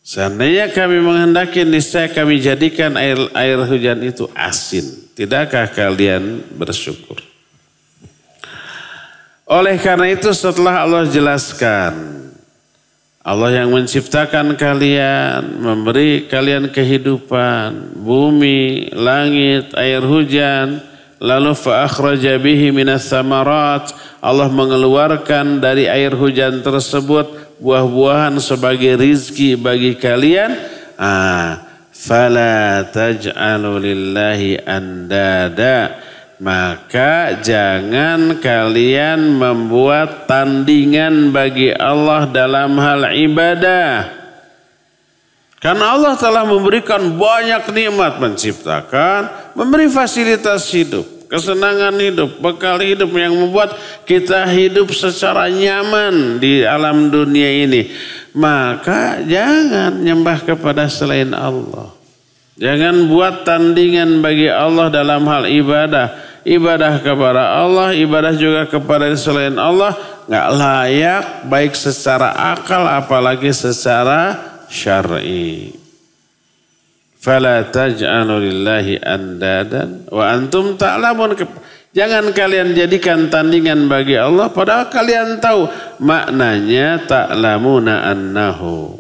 Seandainya kami menghendaki, niscaya kami jadikan air hujan itu asin. Tidakkah kalian bersyukur? Oleh karena itu setelah Allah jelaskan, Allah yang menciptakan kalian, memberi kalian kehidupan, bumi, langit, air hujan, lalu fa akhraja bihi minas samarat, Allah mengeluarkan dari air hujan tersebut buah-buahan sebagai rizki bagi kalian. Fala taj'alu lillahi andada, maka jangan kalian membuat tandingan bagi Allah dalam hal ibadah. Karena Allah telah memberikan banyak nikmat, menciptakan, memberi fasilitas hidup, kesenangan hidup, bekal hidup yang membuat kita hidup secara nyaman di alam dunia ini. Maka jangan nyembah kepada selain Allah. Jangan buat tandingan bagi Allah dalam hal ibadah. Ibadah kepada Allah, ibadah juga kepada selain Allah nggak layak, baik secara akal apalagi secara syar'i. Fala taj'alu lillahi andadan wa antum ta'lamun. Jangan kalian jadikan tandingan bagi Allah padahal kalian tahu maknanya ta'lamuna annahu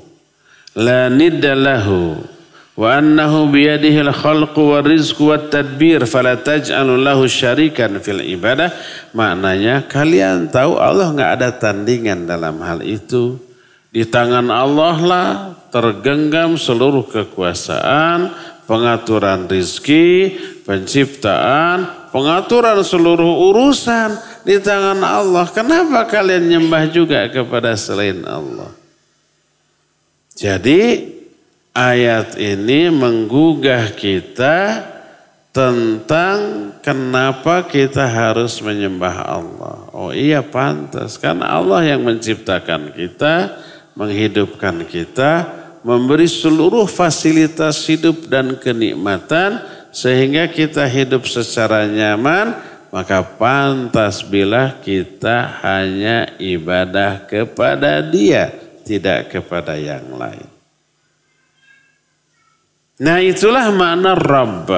la nidda lahu wa annahu biyadihil khalqu wa rizqu wa tadbir fala taj'alu lahu syarikan fil ibadah. Maknanya kalian tahu Allah enggak ada tandingan dalam hal itu. Di tangan Allah lah tergenggam seluruh kekuasaan, pengaturan rizki, penciptaan, pengaturan seluruh urusan di tangan Allah. Kenapa kalian nyembah juga kepada selain Allah? Jadi ayat ini menggugah kita tentang kenapa kita harus menyembah Allah. Oh iya pantas, karena Allah yang menciptakan kita, menghidupkan kita, memberi seluruh fasilitas hidup dan kenikmatan sehingga kita hidup secara nyaman, maka pantas bila kita hanya ibadah kepada Dia, tidak kepada yang lain. Nah itulah makna Rabb.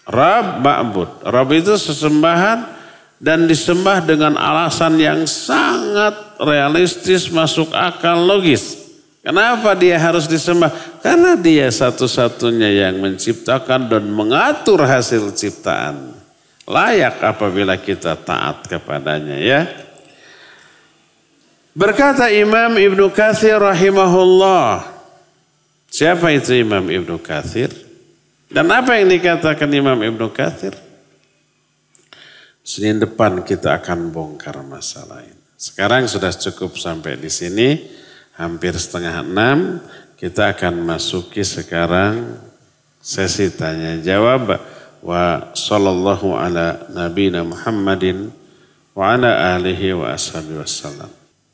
Rabb ma'bud. Rabb itu sesembahan dan disembah dengan alasan yang sangat realistis, masuk akal, logis. Kenapa dia harus disembah? Karena dia satu-satunya yang menciptakan dan mengatur hasil ciptaan. Layak apabila kita taat kepadanya ya. Berkata Imam Ibnu Katsir rahimahullah. Siapa itu Imam Ibnu Katsir? Dan apa yang dikatakan Imam Ibnu Katsir? Senin depan kita akan bongkar masalah ini. Sekarang sudah cukup sampai di sini. Hampir 5:30 kita akan masuki sekarang sesi tanya jawab. Wa sallallahu ala nabiyina Muhammadin wa ala alihi wa ashabihi wassalam.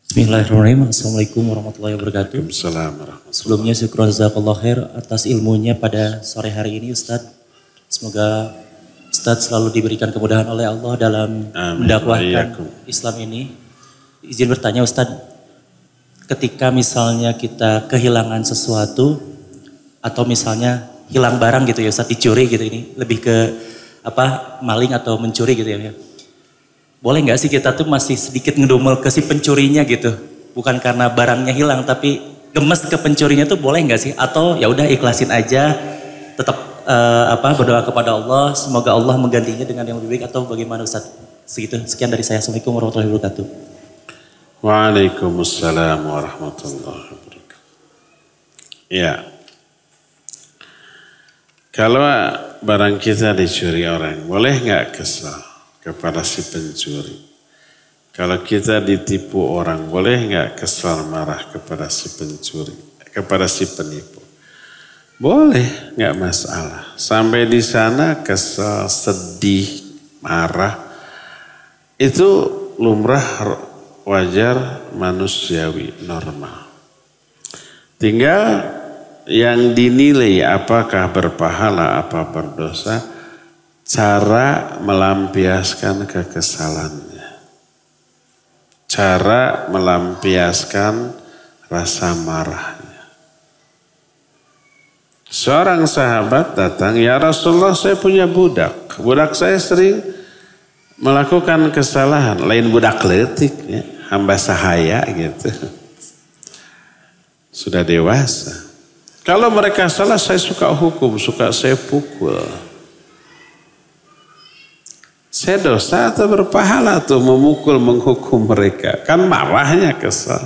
Bismillahirrahmanirrahim. Assalamualaikum warahmatullahi wabarakatuh. Waalaikumsalam warahmatullahi. Sebelumnya syukur jazakallahu khair atas ilmunya pada sore hari ini Ustadz. Semoga Ustadz selalu diberikan kemudahan oleh Allah dalam mendakwahkan Islam ini. Izin bertanya Ustadz. Ketika misalnya kita kehilangan sesuatu atau misalnya hilang barang gitu ya Ustaz, dicuri gitu, ini lebih ke maling atau mencuri gitu ya. Boleh nggak sih kita tuh masih sedikit ngedumel ke si pencurinya gitu, bukan karena barangnya hilang tapi gemes ke pencurinya tuh boleh nggak sih? Atau ya udah ikhlasin aja, tetap berdoa kepada Allah, semoga Allah menggantinya dengan yang lebih baik, atau bagaimana Ustaz? Sekian dari saya. Assalamualaikum warahmatullahi wabarakatuh. Waalaikumsalam warahmatullahi wabarakatuh. Ya, kalau barang kita dicuri orang, boleh nggak kesal kepada si pencuri? Kalau kita ditipu orang, boleh nggak kesal marah kepada si pencuri, kepada si penipu? Boleh, nggak masalah. Sampai di sana kesal, sedih, marah, itu lumrah, wajar, manusiawi, normal. Tinggal yang dinilai apakah berpahala apa berdosa, cara melampiaskan kekesalannya. Cara melampiaskan rasa marahnya. Seorang sahabat datang, ya Rasulullah, saya punya budak. Budak saya sering melakukan kesalahan, lain budak letik ya, hamba sahaya gitu. Sudah dewasa. Kalau mereka salah saya suka hukum, suka saya pukul. Saya dosa atau berpahala tuh memukul, menghukum mereka? Kan marahnya kesal.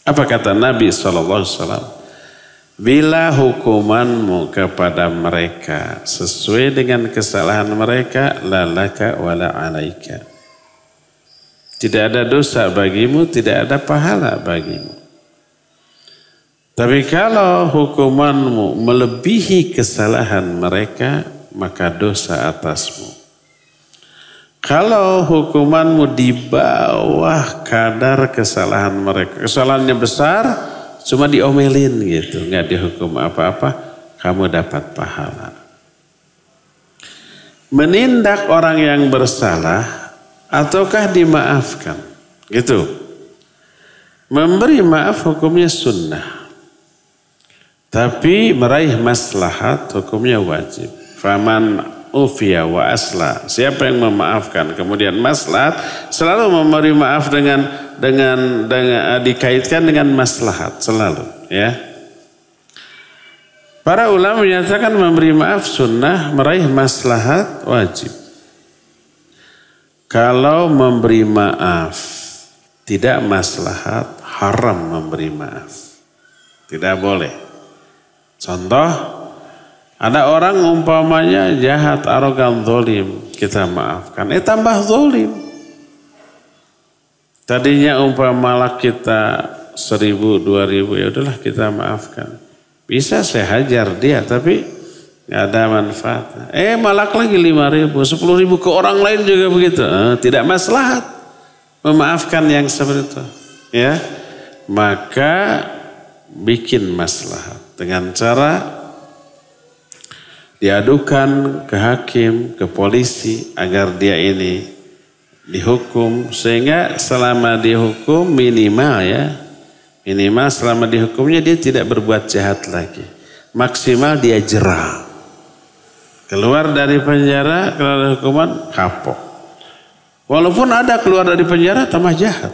Apa kata Nabi SAW? Bila hukumanmu kepada mereka sesuai dengan kesalahan mereka, lalaka wala alaika. Tidak ada dosa bagimu, tidak ada pahala bagimu. Tapi kalau hukumanmu melebihi kesalahan mereka, maka dosa atasmu. Kalau hukumanmu di bawah kadar kesalahan mereka, kesalahannya besar, cuma diomelin gitu, nggak dihukum apa-apa, kamu dapat pahala. Menindak orang yang bersalah ataukah dimaafkan? Gitu. Memberi maaf hukumnya sunnah. Tapi meraih maslahat hukumnya wajib. Faman ufiya wa asla. Siapa yang memaafkan kemudian maslahat, selalu memberi maaf dengan dikaitkan dengan maslahat selalu, ya. Para ulama menyatakan memberi maaf sunnah, meraih maslahat wajib. Kalau memberi maaf tidak maslahat, haram memberi maaf. Tidak boleh. Contoh, ada orang umpamanya jahat, arogan, zalim, kita maafkan. Tambah zalim. Tadinya umpama kita 1.000, 2.000, ya udahlah kita maafkan. Bisa saya hajar dia, tapi nggak ada manfaat. Malak lagi 5.000, 10.000 ke orang lain juga begitu. Tidak maslahat memaafkan yang seperti itu. Ya, maka bikin maslahat dengan cara diadukan ke hakim, ke polisi agar dia ini dihukum, sehingga selama dihukum minimal selama dihukumnya dia tidak berbuat jahat lagi, maksimal dia jera, keluar dari penjara, keluar dari hukuman kapok. Walaupun ada keluar dari penjara tambah jahat,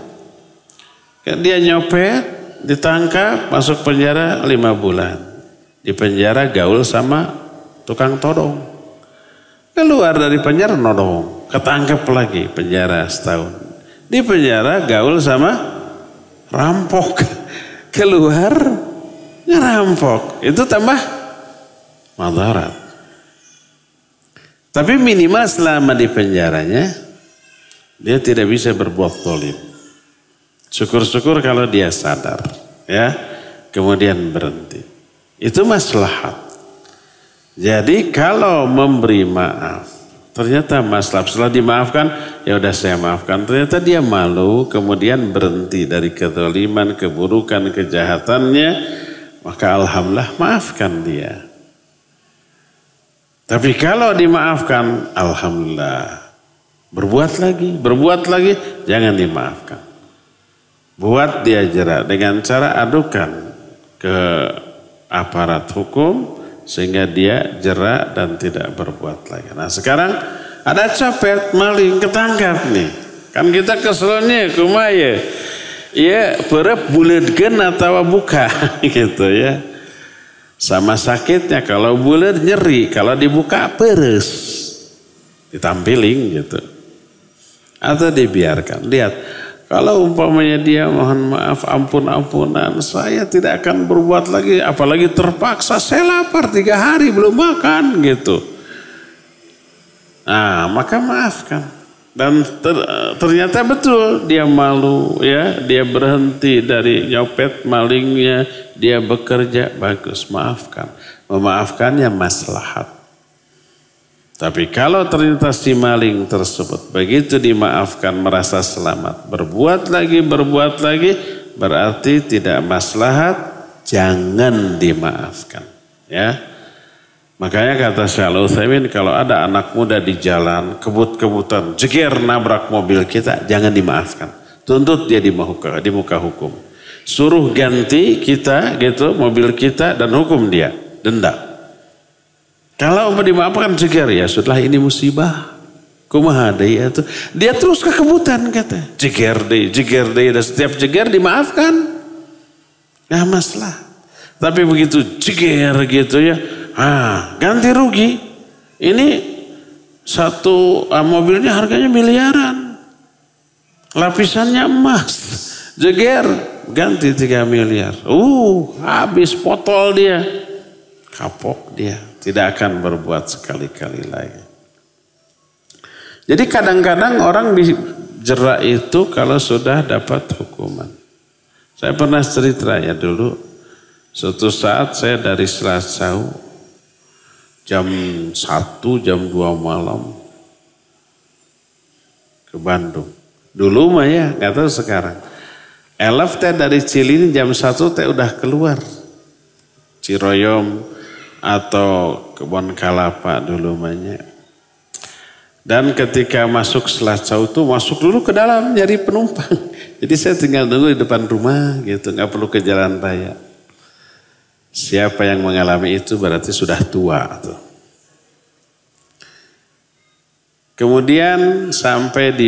dia nyopet ditangkap masuk penjara 5 bulan, di penjara gaul sama tukang todong, keluar dari penjara nodong, ketangkep lagi penjara setahun, di penjara gaul sama rampok, keluar ngerampok, itu tambah madarat. Tapi minimal selama di penjaranya dia tidak bisa berbuat zalim. Syukur-syukur kalau dia sadar, ya, kemudian berhenti. Itu maslahat. Jadi kalau memberi maaf, ternyata maslahat, setelah dimaafkan, ya udah saya maafkan. Ternyata dia malu, kemudian berhenti dari kezaliman, keburukan, kejahatannya, maka alhamdulillah maafkan dia. Tapi kalau dimaafkan, alhamdulillah, berbuat lagi, jangan dimaafkan. Buat dia jera dengan cara adukan ke aparat hukum sehingga dia jera dan tidak berbuat lagi. Nah sekarang ada copet, maling, ketangkap nih. Kan kita keselnya kumaya. Ya perep buledgen atau buka gitu ya. Sama sakitnya, kalau bulet nyeri, kalau dibuka peres. Ditampiling gitu. Atau dibiarkan. Lihat. Kalau umpamanya dia mohon maaf, ampun-ampunan, saya tidak akan berbuat lagi, apalagi terpaksa, saya lapar 3 hari belum makan gitu. Nah, maka maafkan. Dan ternyata betul dia malu, ya, dia berhenti dari nyopet malingnya, dia bekerja, bagus, maafkan. Memaafkannya maslahat. Tapi kalau ternyata si maling tersebut begitu dimaafkan merasa selamat, berbuat lagi, berarti tidak maslahat, jangan dimaafkan. Ya, makanya kata Syekh Al-Utsaimin, kalau ada anak muda di jalan kebut-kebutan jeger nabrak mobil kita, jangan dimaafkan. Tuntut dia di muka hukum. Suruh ganti kita gitu mobil kita dan hukum dia, denda. Kalau mau dimaafkan jeger, ya sudah ini musibah. Kumaha deui atuh. Dia terus kekebutan kata. Jeger deui dan setiap jeger dimaafkan. Nah masalah. Tapi begitu jeger gitu ya. Ganti rugi. Ini satu mobilnya harganya miliaran. Lapisannya emas. Jeger ganti 3 miliar. Habis potol dia. Kapok dia. Tidak akan berbuat sekali-kali lagi. Jadi kadang-kadang orang dijerak itu kalau sudah dapat hukuman. Saya pernah cerita ya dulu. Suatu saat saya dari Selasau jam 1, jam 2 malam ke Bandung. Dulu mah ya, gak tahu sekarang. Elef teh dari Cilini jam 1 teh udah keluar. Ciroyom atau Kebon Kalapa dulu banyak. Dan ketika masuk Selasau itu masuk dulu ke dalam nyari penumpang. Jadi saya tinggal dulu di depan rumah gitu, nggak perlu ke jalan raya. Siapa yang mengalami itu berarti sudah tua tuh. Kemudian sampai di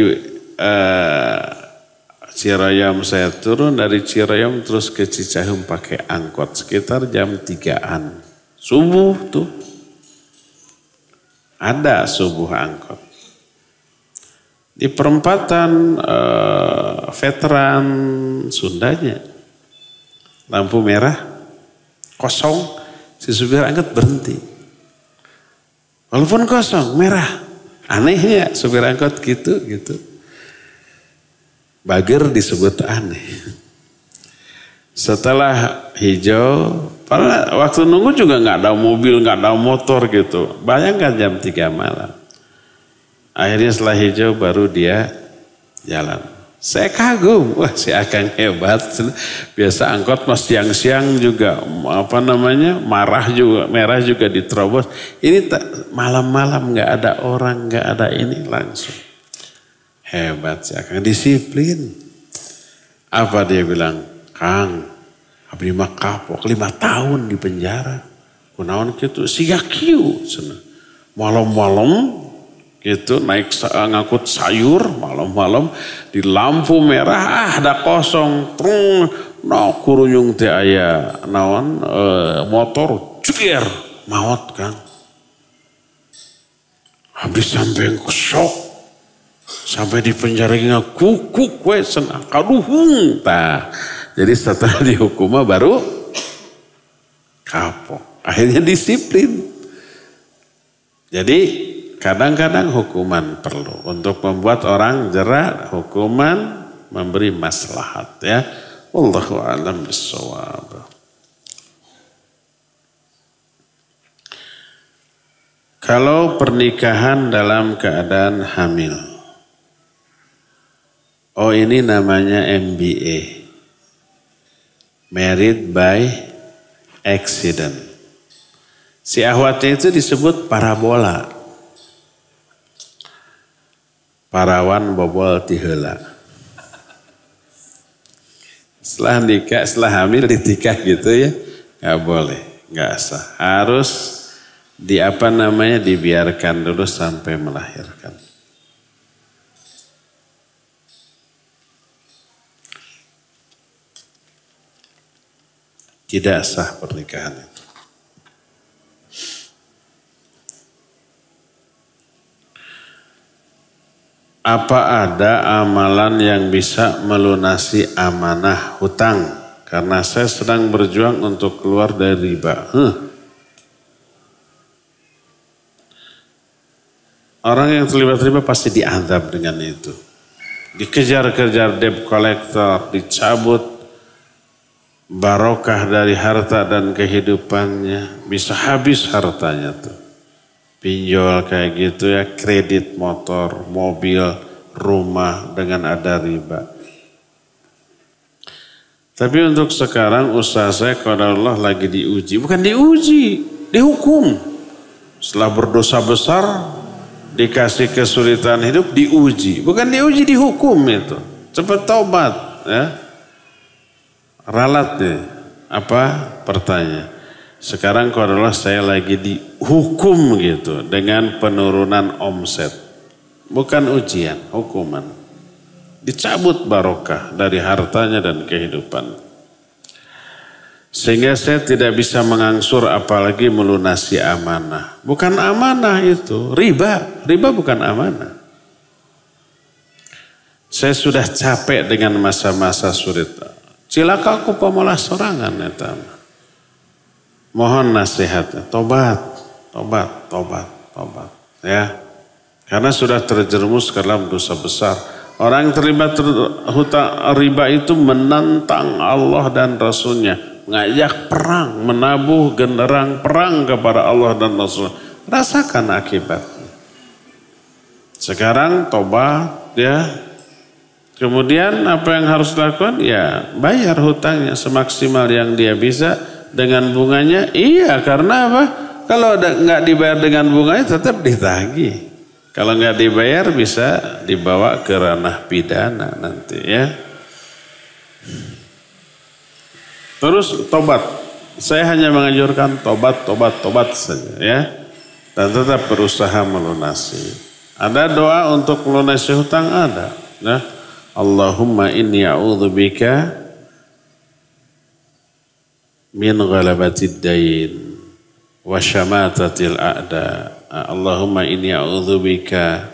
Cirayam, saya turun dari Cirayam terus ke Cicahem pakai angkot sekitar jam 3-an. Subuh tuh. Ada subuh angkot. Di perempatan veteran Sundanya. Lampu merah kosong, si supir angkot berhenti. Walaupun kosong, merah. Anehnya supir angkot gitu. Bager disebut aneh. Setelah hijau, pada waktu nunggu juga nggak ada mobil, nggak ada motor gitu. Bayangkan jam 3 malam. Akhirnya setelah hijau baru dia jalan. Saya kagum, wah si Akang hebat. Biasa angkot mas siang-siang juga merah juga diterobos. Ini malam-malam nggak ada orang, nggak ada ini langsung. Hebat si Akang, disiplin. Apa dia bilang? Kang, abdi mah kapok 5 tahun di penjara. Kunaon kitu siga kieu cenah. Malam-malam gitu naik ngangkut sayur malam-malam di lampu merah ada kosong. Kurunyung teh aya naon motor cukier maot Kang. Habis sampai sok. Sampai di penjara kukuk we senang kaduhung tah. Jadi setelah dihukum baru kapok. Akhirnya disiplin. Jadi kadang-kadang hukuman perlu untuk membuat orang jera, hukuman memberi maslahat ya. Wallahu a'lam bissawab. Kalau pernikahan dalam keadaan hamil. Oh ini namanya MBA. Married by Accident. Si ahwatnya itu disebut parabola. Parawan bobol tiheula. Setelah nikah, setelah hamil ditikah gitu ya. Gak boleh, gak sah. Harus dibiarkan dulu sampai melahirkan. Tidak sah pernikahan itu. Apa ada amalan yang bisa melunasi amanah hutang? Karena saya sedang berjuang untuk keluar dari riba. Orang yang terlibat riba pasti diazab dengan itu. Dikejar-kejar debt collector, dicabut barokah dari harta dan kehidupannya, bisa habis hartanya tuh. Pinjol kayak gitu ya, kredit motor, mobil, rumah dengan ada riba. Tapi untuk sekarang usaha saya kepada Allah lagi diuji. Bukan diuji, dihukum. Setelah berdosa besar, dikasih kesulitan hidup, diuji. Bukan diuji, dihukum itu. Cepat taubat ya. Ralat nih, apa pertanyaan? Sekarang kalau saya lagi dihukum gitu dengan penurunan omset. Bukan ujian, hukuman. Dicabut barokah dari hartanya dan kehidupan. Sehingga saya tidak bisa mengangsur apalagi melunasi amanah. Bukan amanah itu, riba. Riba bukan amanah. Saya sudah capek dengan masa-masa sulit. Cilaka aku pemalas sorangan eta. Mohon nasihatnya, tobat ya. Karena sudah terjerumus ke dalam dosa besar. Orang yang terlibat hutang riba itu menantang Allah dan Rasulnya, mengajak perang, menabuh genderang perang kepada Allah dan Rasul. Rasakan akibatnya. Sekarang tobat ya. Kemudian apa yang harus dilakukan? Ya bayar hutangnya semaksimal yang dia bisa dengan bunganya. Iya, karena apa? Kalau nggak dibayar dengan bunganya tetap ditagih. Kalau nggak dibayar bisa dibawa ke ranah pidana nanti ya. Terus tobat. Saya hanya menganjurkan tobat saja ya. Dan tetap berusaha melunasi Ada doa untuk melunasi hutang, ada. Nah, Allahumma inni a'udzubika min ghalabatid dain wa syamatatil a'da. Allahumma inni a'udzubika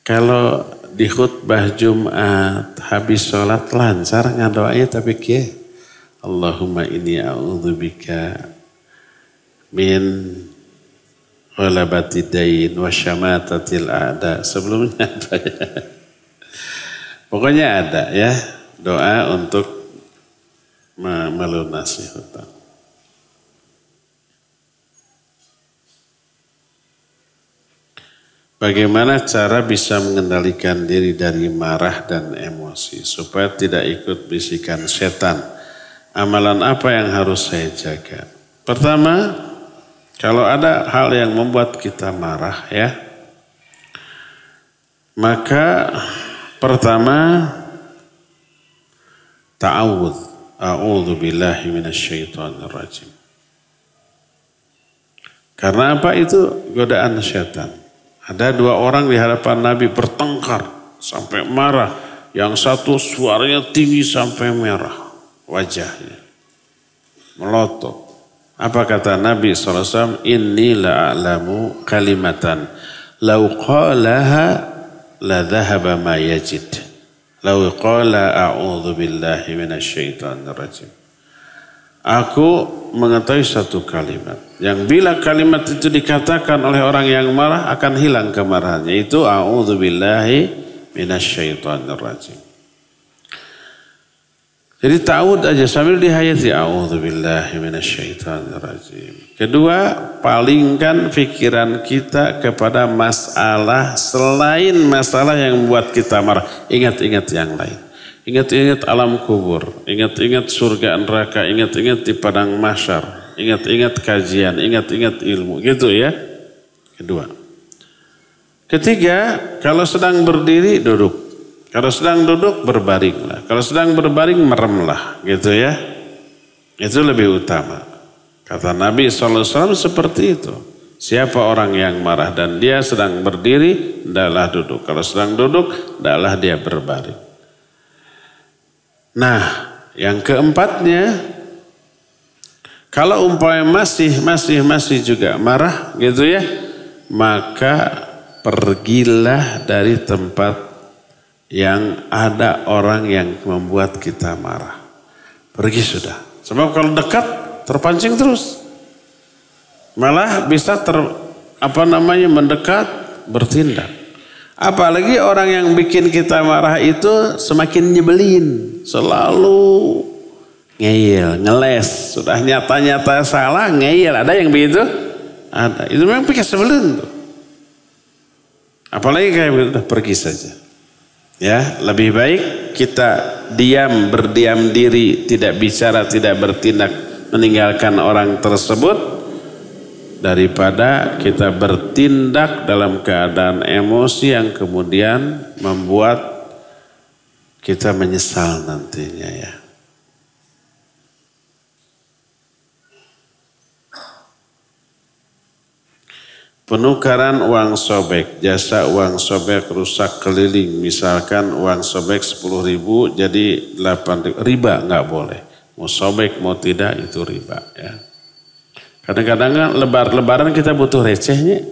kalau di khutbah Jumat habis sholat lancar ngadoanya tapi kieu Allahumma inni a'udzubika min ghalabatid dain wa syamatatil a'da. Sebelumnya apa ya? Pokoknya ada ya doa untuk melunasi hutang. Bagaimana cara bisa mengendalikan diri dari marah dan emosi supaya tidak ikut bisikan setan? Amalan apa yang harus saya jaga? Pertama, kalau ada hal yang membuat kita marah ya, maka pertama ta'awudz. A'udzu billahi minasyaitonir rajim. Karena apa? Itu godaan setan. Ada dua orang di hadapan Nabi bertengkar sampai marah. Yang satu suaranya tinggi sampai merah wajahnya, melotot. Apa kata Nabi SAW? Inni la'alamu kalimatan law qalaha la dhahaba ma yajid. Law qala a'udzu billahi minasyaitonir rajim. Aku mengetahui satu kalimat yang bila kalimat itu dikatakan oleh orang yang marah akan hilang kemarahannya. Itu a'udzu billahi minasyaitonir rajim. Jadi ta'awud aja sambil dihayati a'udzu billahi minasyaitonir rajim. Kedua, palingkan pikiran kita kepada masalah selain masalah yang membuat kita marah. Ingat-ingat yang lain. Ingat-ingat alam kubur, ingat-ingat surga neraka, ingat-ingat di padang mahsyar, ingat-ingat kajian, ingat-ingat ilmu, gitu ya. Kedua. Ketiga, kalau sedang berdiri duduk. Kalau sedang duduk berbaringlah. Kalau sedang berbaring meremlah, gitu ya. Itu lebih utama. Kata Nabi SAW seperti itu. Siapa orang yang marah dan dia sedang berdiri, hendaklah duduk. Kalau sedang duduk, hendaklah dia berbaring. Nah, yang keempatnya, kalau umpamanya masih juga marah, gitu ya, maka pergilah dari tempat yang ada orang yang membuat kita marah. Pergi sudah. Sebab kalau dekat terpancing terus. Malah bisa mendekat bertindak. Apalagi orang yang bikin kita marah itu semakin nyebelin. Selalu ngeyel, ngeles. Sudah nyata-nyata salah ngeyel. Ada yang begitu? Ada. Itu memang bikin sebelin tuh. Apalagi kayak begitu, pergi saja. Ya, lebih baik kita berdiam diri, tidak bicara, tidak bertindak, meninggalkan orang tersebut daripada kita bertindak dalam keadaan emosi yang kemudian membuat kita menyesal nantinya ya. Penukaran uang sobek, jasa uang sobek rusak keliling, misalkan uang sobek 10.000 jadi 8.000, riba nggak boleh. Mau sobek mau tidak itu riba ya. Kadang-kadang kan lebaran kita butuh recehnya.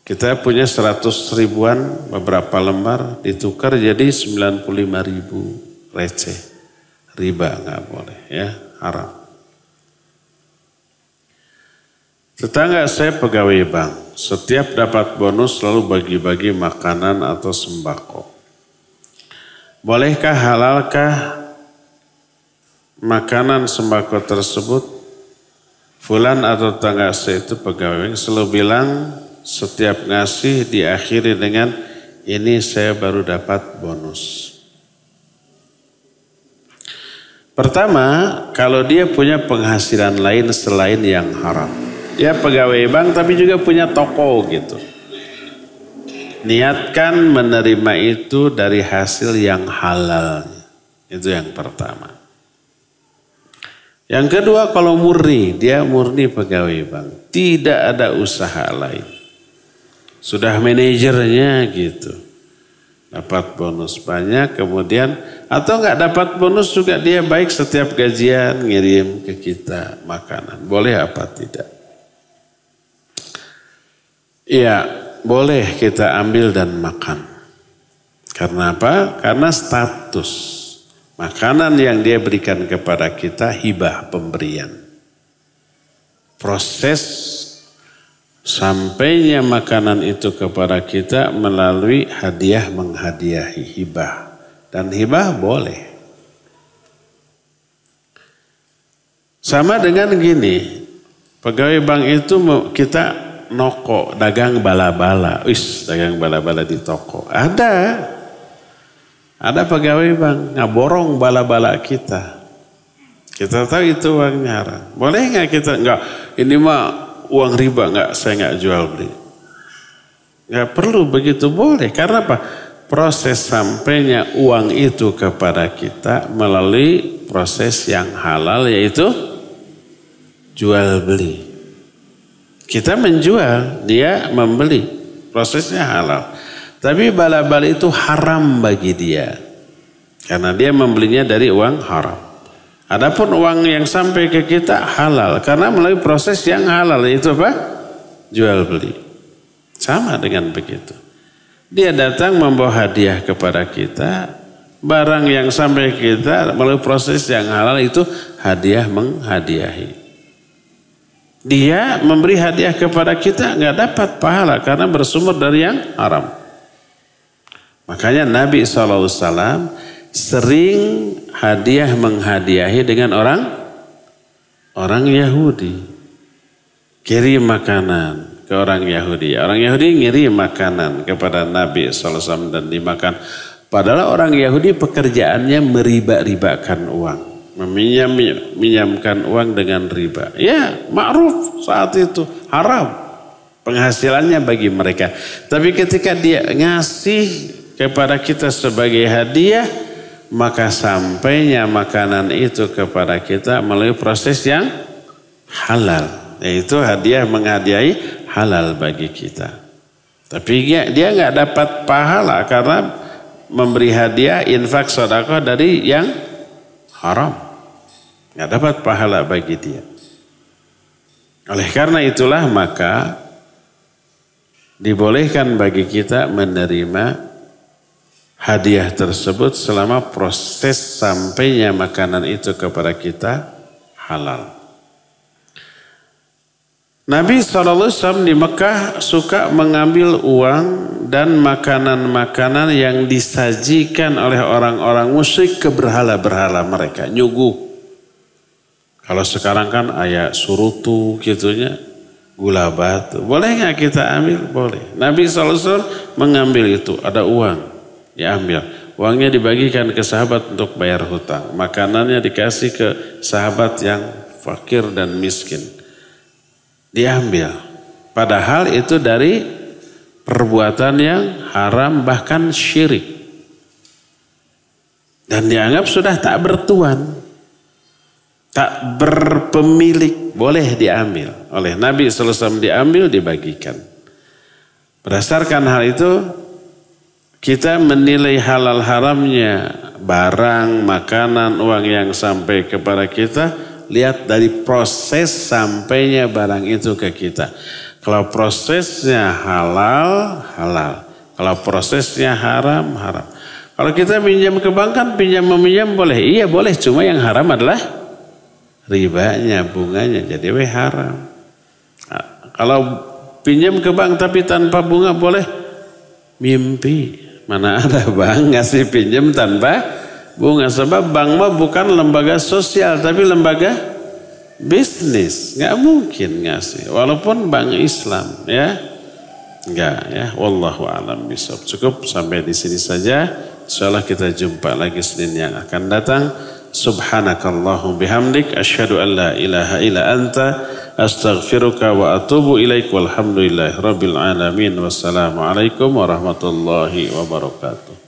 Kita punya 100 ribuan beberapa lembar ditukar jadi 95.000 receh. Riba nggak boleh ya, haram. Tetangga saya pegawai bank, setiap dapat bonus selalu bagi-bagi makanan atau sembako. Bolehkah halalkah makanan sembako tersebut? Fulan atau tetangga saya itu pegawai bank selalu bilang setiap ngasih diakhiri dengan ini saya baru dapat bonus. Pertama, kalau dia punya penghasilan lain selain yang haram. Dia pegawai bank tapi juga punya toko gitu. Niatkan menerima itu dari hasil yang halal. Itu yang pertama. Yang kedua, kalau murni, dia murni pegawai bank. Tidak ada usaha lain. Sudah manajernya gitu. Dapat bonus banyak, kemudian atau nggak dapat bonus juga dia baik, setiap gajian ngirim ke kita makanan. Boleh apa tidak? Iya, boleh kita ambil dan makan. Karena apa? Karena status. Makanan yang dia berikan kepada kita hibah, pemberian. Proses sampainya makanan itu kepada kita melalui hadiah menghadiahi, hibah. Dan hibah boleh. Sama dengan gini, pegawai bank itu kita noko, dagang bala-bala. Dagang bala-bala di toko. Ada pegawai bank ngaborong bala-bala kita. Kita tahu itu uangnya haram. Boleh nggak kita? Nggak, ini mah uang riba, nggak, saya nggak jual beli. Nggak perlu begitu, boleh. Karena apa? Proses sampainya uang itu kepada kita melalui proses yang halal, yaitu jual beli. Kita menjual, dia membeli. Prosesnya halal. Tapi bala-bala itu haram bagi dia. Karena dia membelinya dari uang haram. Adapun uang yang sampai ke kita halal. Karena melalui proses yang halal. Yaitu apa? Jual beli. Sama dengan begitu. Dia datang membawa hadiah kepada kita. Barang yang sampai kita melalui proses yang halal itu hadiah menghadiahi. Dia memberi hadiah kepada kita nggak dapat pahala. Karena bersumber dari yang haram. Makanya Nabi SAW sering hadiah menghadiahi dengan orang Yahudi. Kirim makanan ke orang Yahudi. Orang Yahudi ngirim makanan kepada Nabi SAW dan dimakan. Padahal orang Yahudi pekerjaannya meriba-ribakan uang. Meminjamkan uang dengan riba. Ya, ma'ruf saat itu. Haram penghasilannya bagi mereka. Tapi ketika dia ngasih kepada kita sebagai hadiah, maka sampainya makanan itu kepada kita melalui proses yang halal, yaitu hadiah menghadiahi halal bagi kita. Tapi dia nggak dapat pahala karena memberi hadiah, infak, sedekah dari yang haram, nggak dapat pahala bagi dia. Oleh karena itulah maka dibolehkan bagi kita menerima hadiah tersebut selama proses sampainya makanan itu kepada kita halal. Nabi SAW di Mekah suka mengambil uang dan makanan-makanan yang disajikan oleh orang-orang musyrik ke berhala-berhala mereka, nyuguh. Kalau sekarang kan ayat surutu gitunya, gula batu. Boleh nggak kita ambil? Boleh. Nabi SAW mengambil itu, ada uang. Ya ambil. Uangnya dibagikan ke sahabat untuk bayar hutang. Makanannya dikasih ke sahabat yang fakir dan miskin. Diambil. Padahal itu dari perbuatan yang haram bahkan syirik. Dan dianggap sudah tak bertuan. Tak berpemilik. Boleh diambil. Oleh Nabi SAW diambil, dibagikan. Berdasarkan hal itu, kita menilai halal haramnya barang, makanan, uang yang sampai kepada kita, lihat dari proses sampainya barang itu ke kita. Kalau prosesnya halal, halal. Kalau prosesnya haram, haram. Kalau kita pinjam ke bank kan pinjam meminjam boleh. Iya boleh, cuma yang haram adalah ribanya, bunganya, jadi haram. Nah, kalau pinjam ke bank tapi tanpa bunga boleh, mimpi. Mana ada bank ngasih pinjam tanpa bunga. Sebab bank mah bukan lembaga sosial tapi lembaga bisnis. Nggak mungkin ngasih. Walaupun bank Islam ya. Enggak ya. Wallahu a'lam bishawab. Cukup sampai di sini saja. Insyaallah kita jumpa lagi Senin yang akan datang. Subhanakallahum bihamdik. Asyhadu an la ilaha illa anta. Astaghfiruka wa atubu ilaik. Walhamdulillahi rabbil alamin. Wassalamualaikum warahmatullahi wabarakatuh.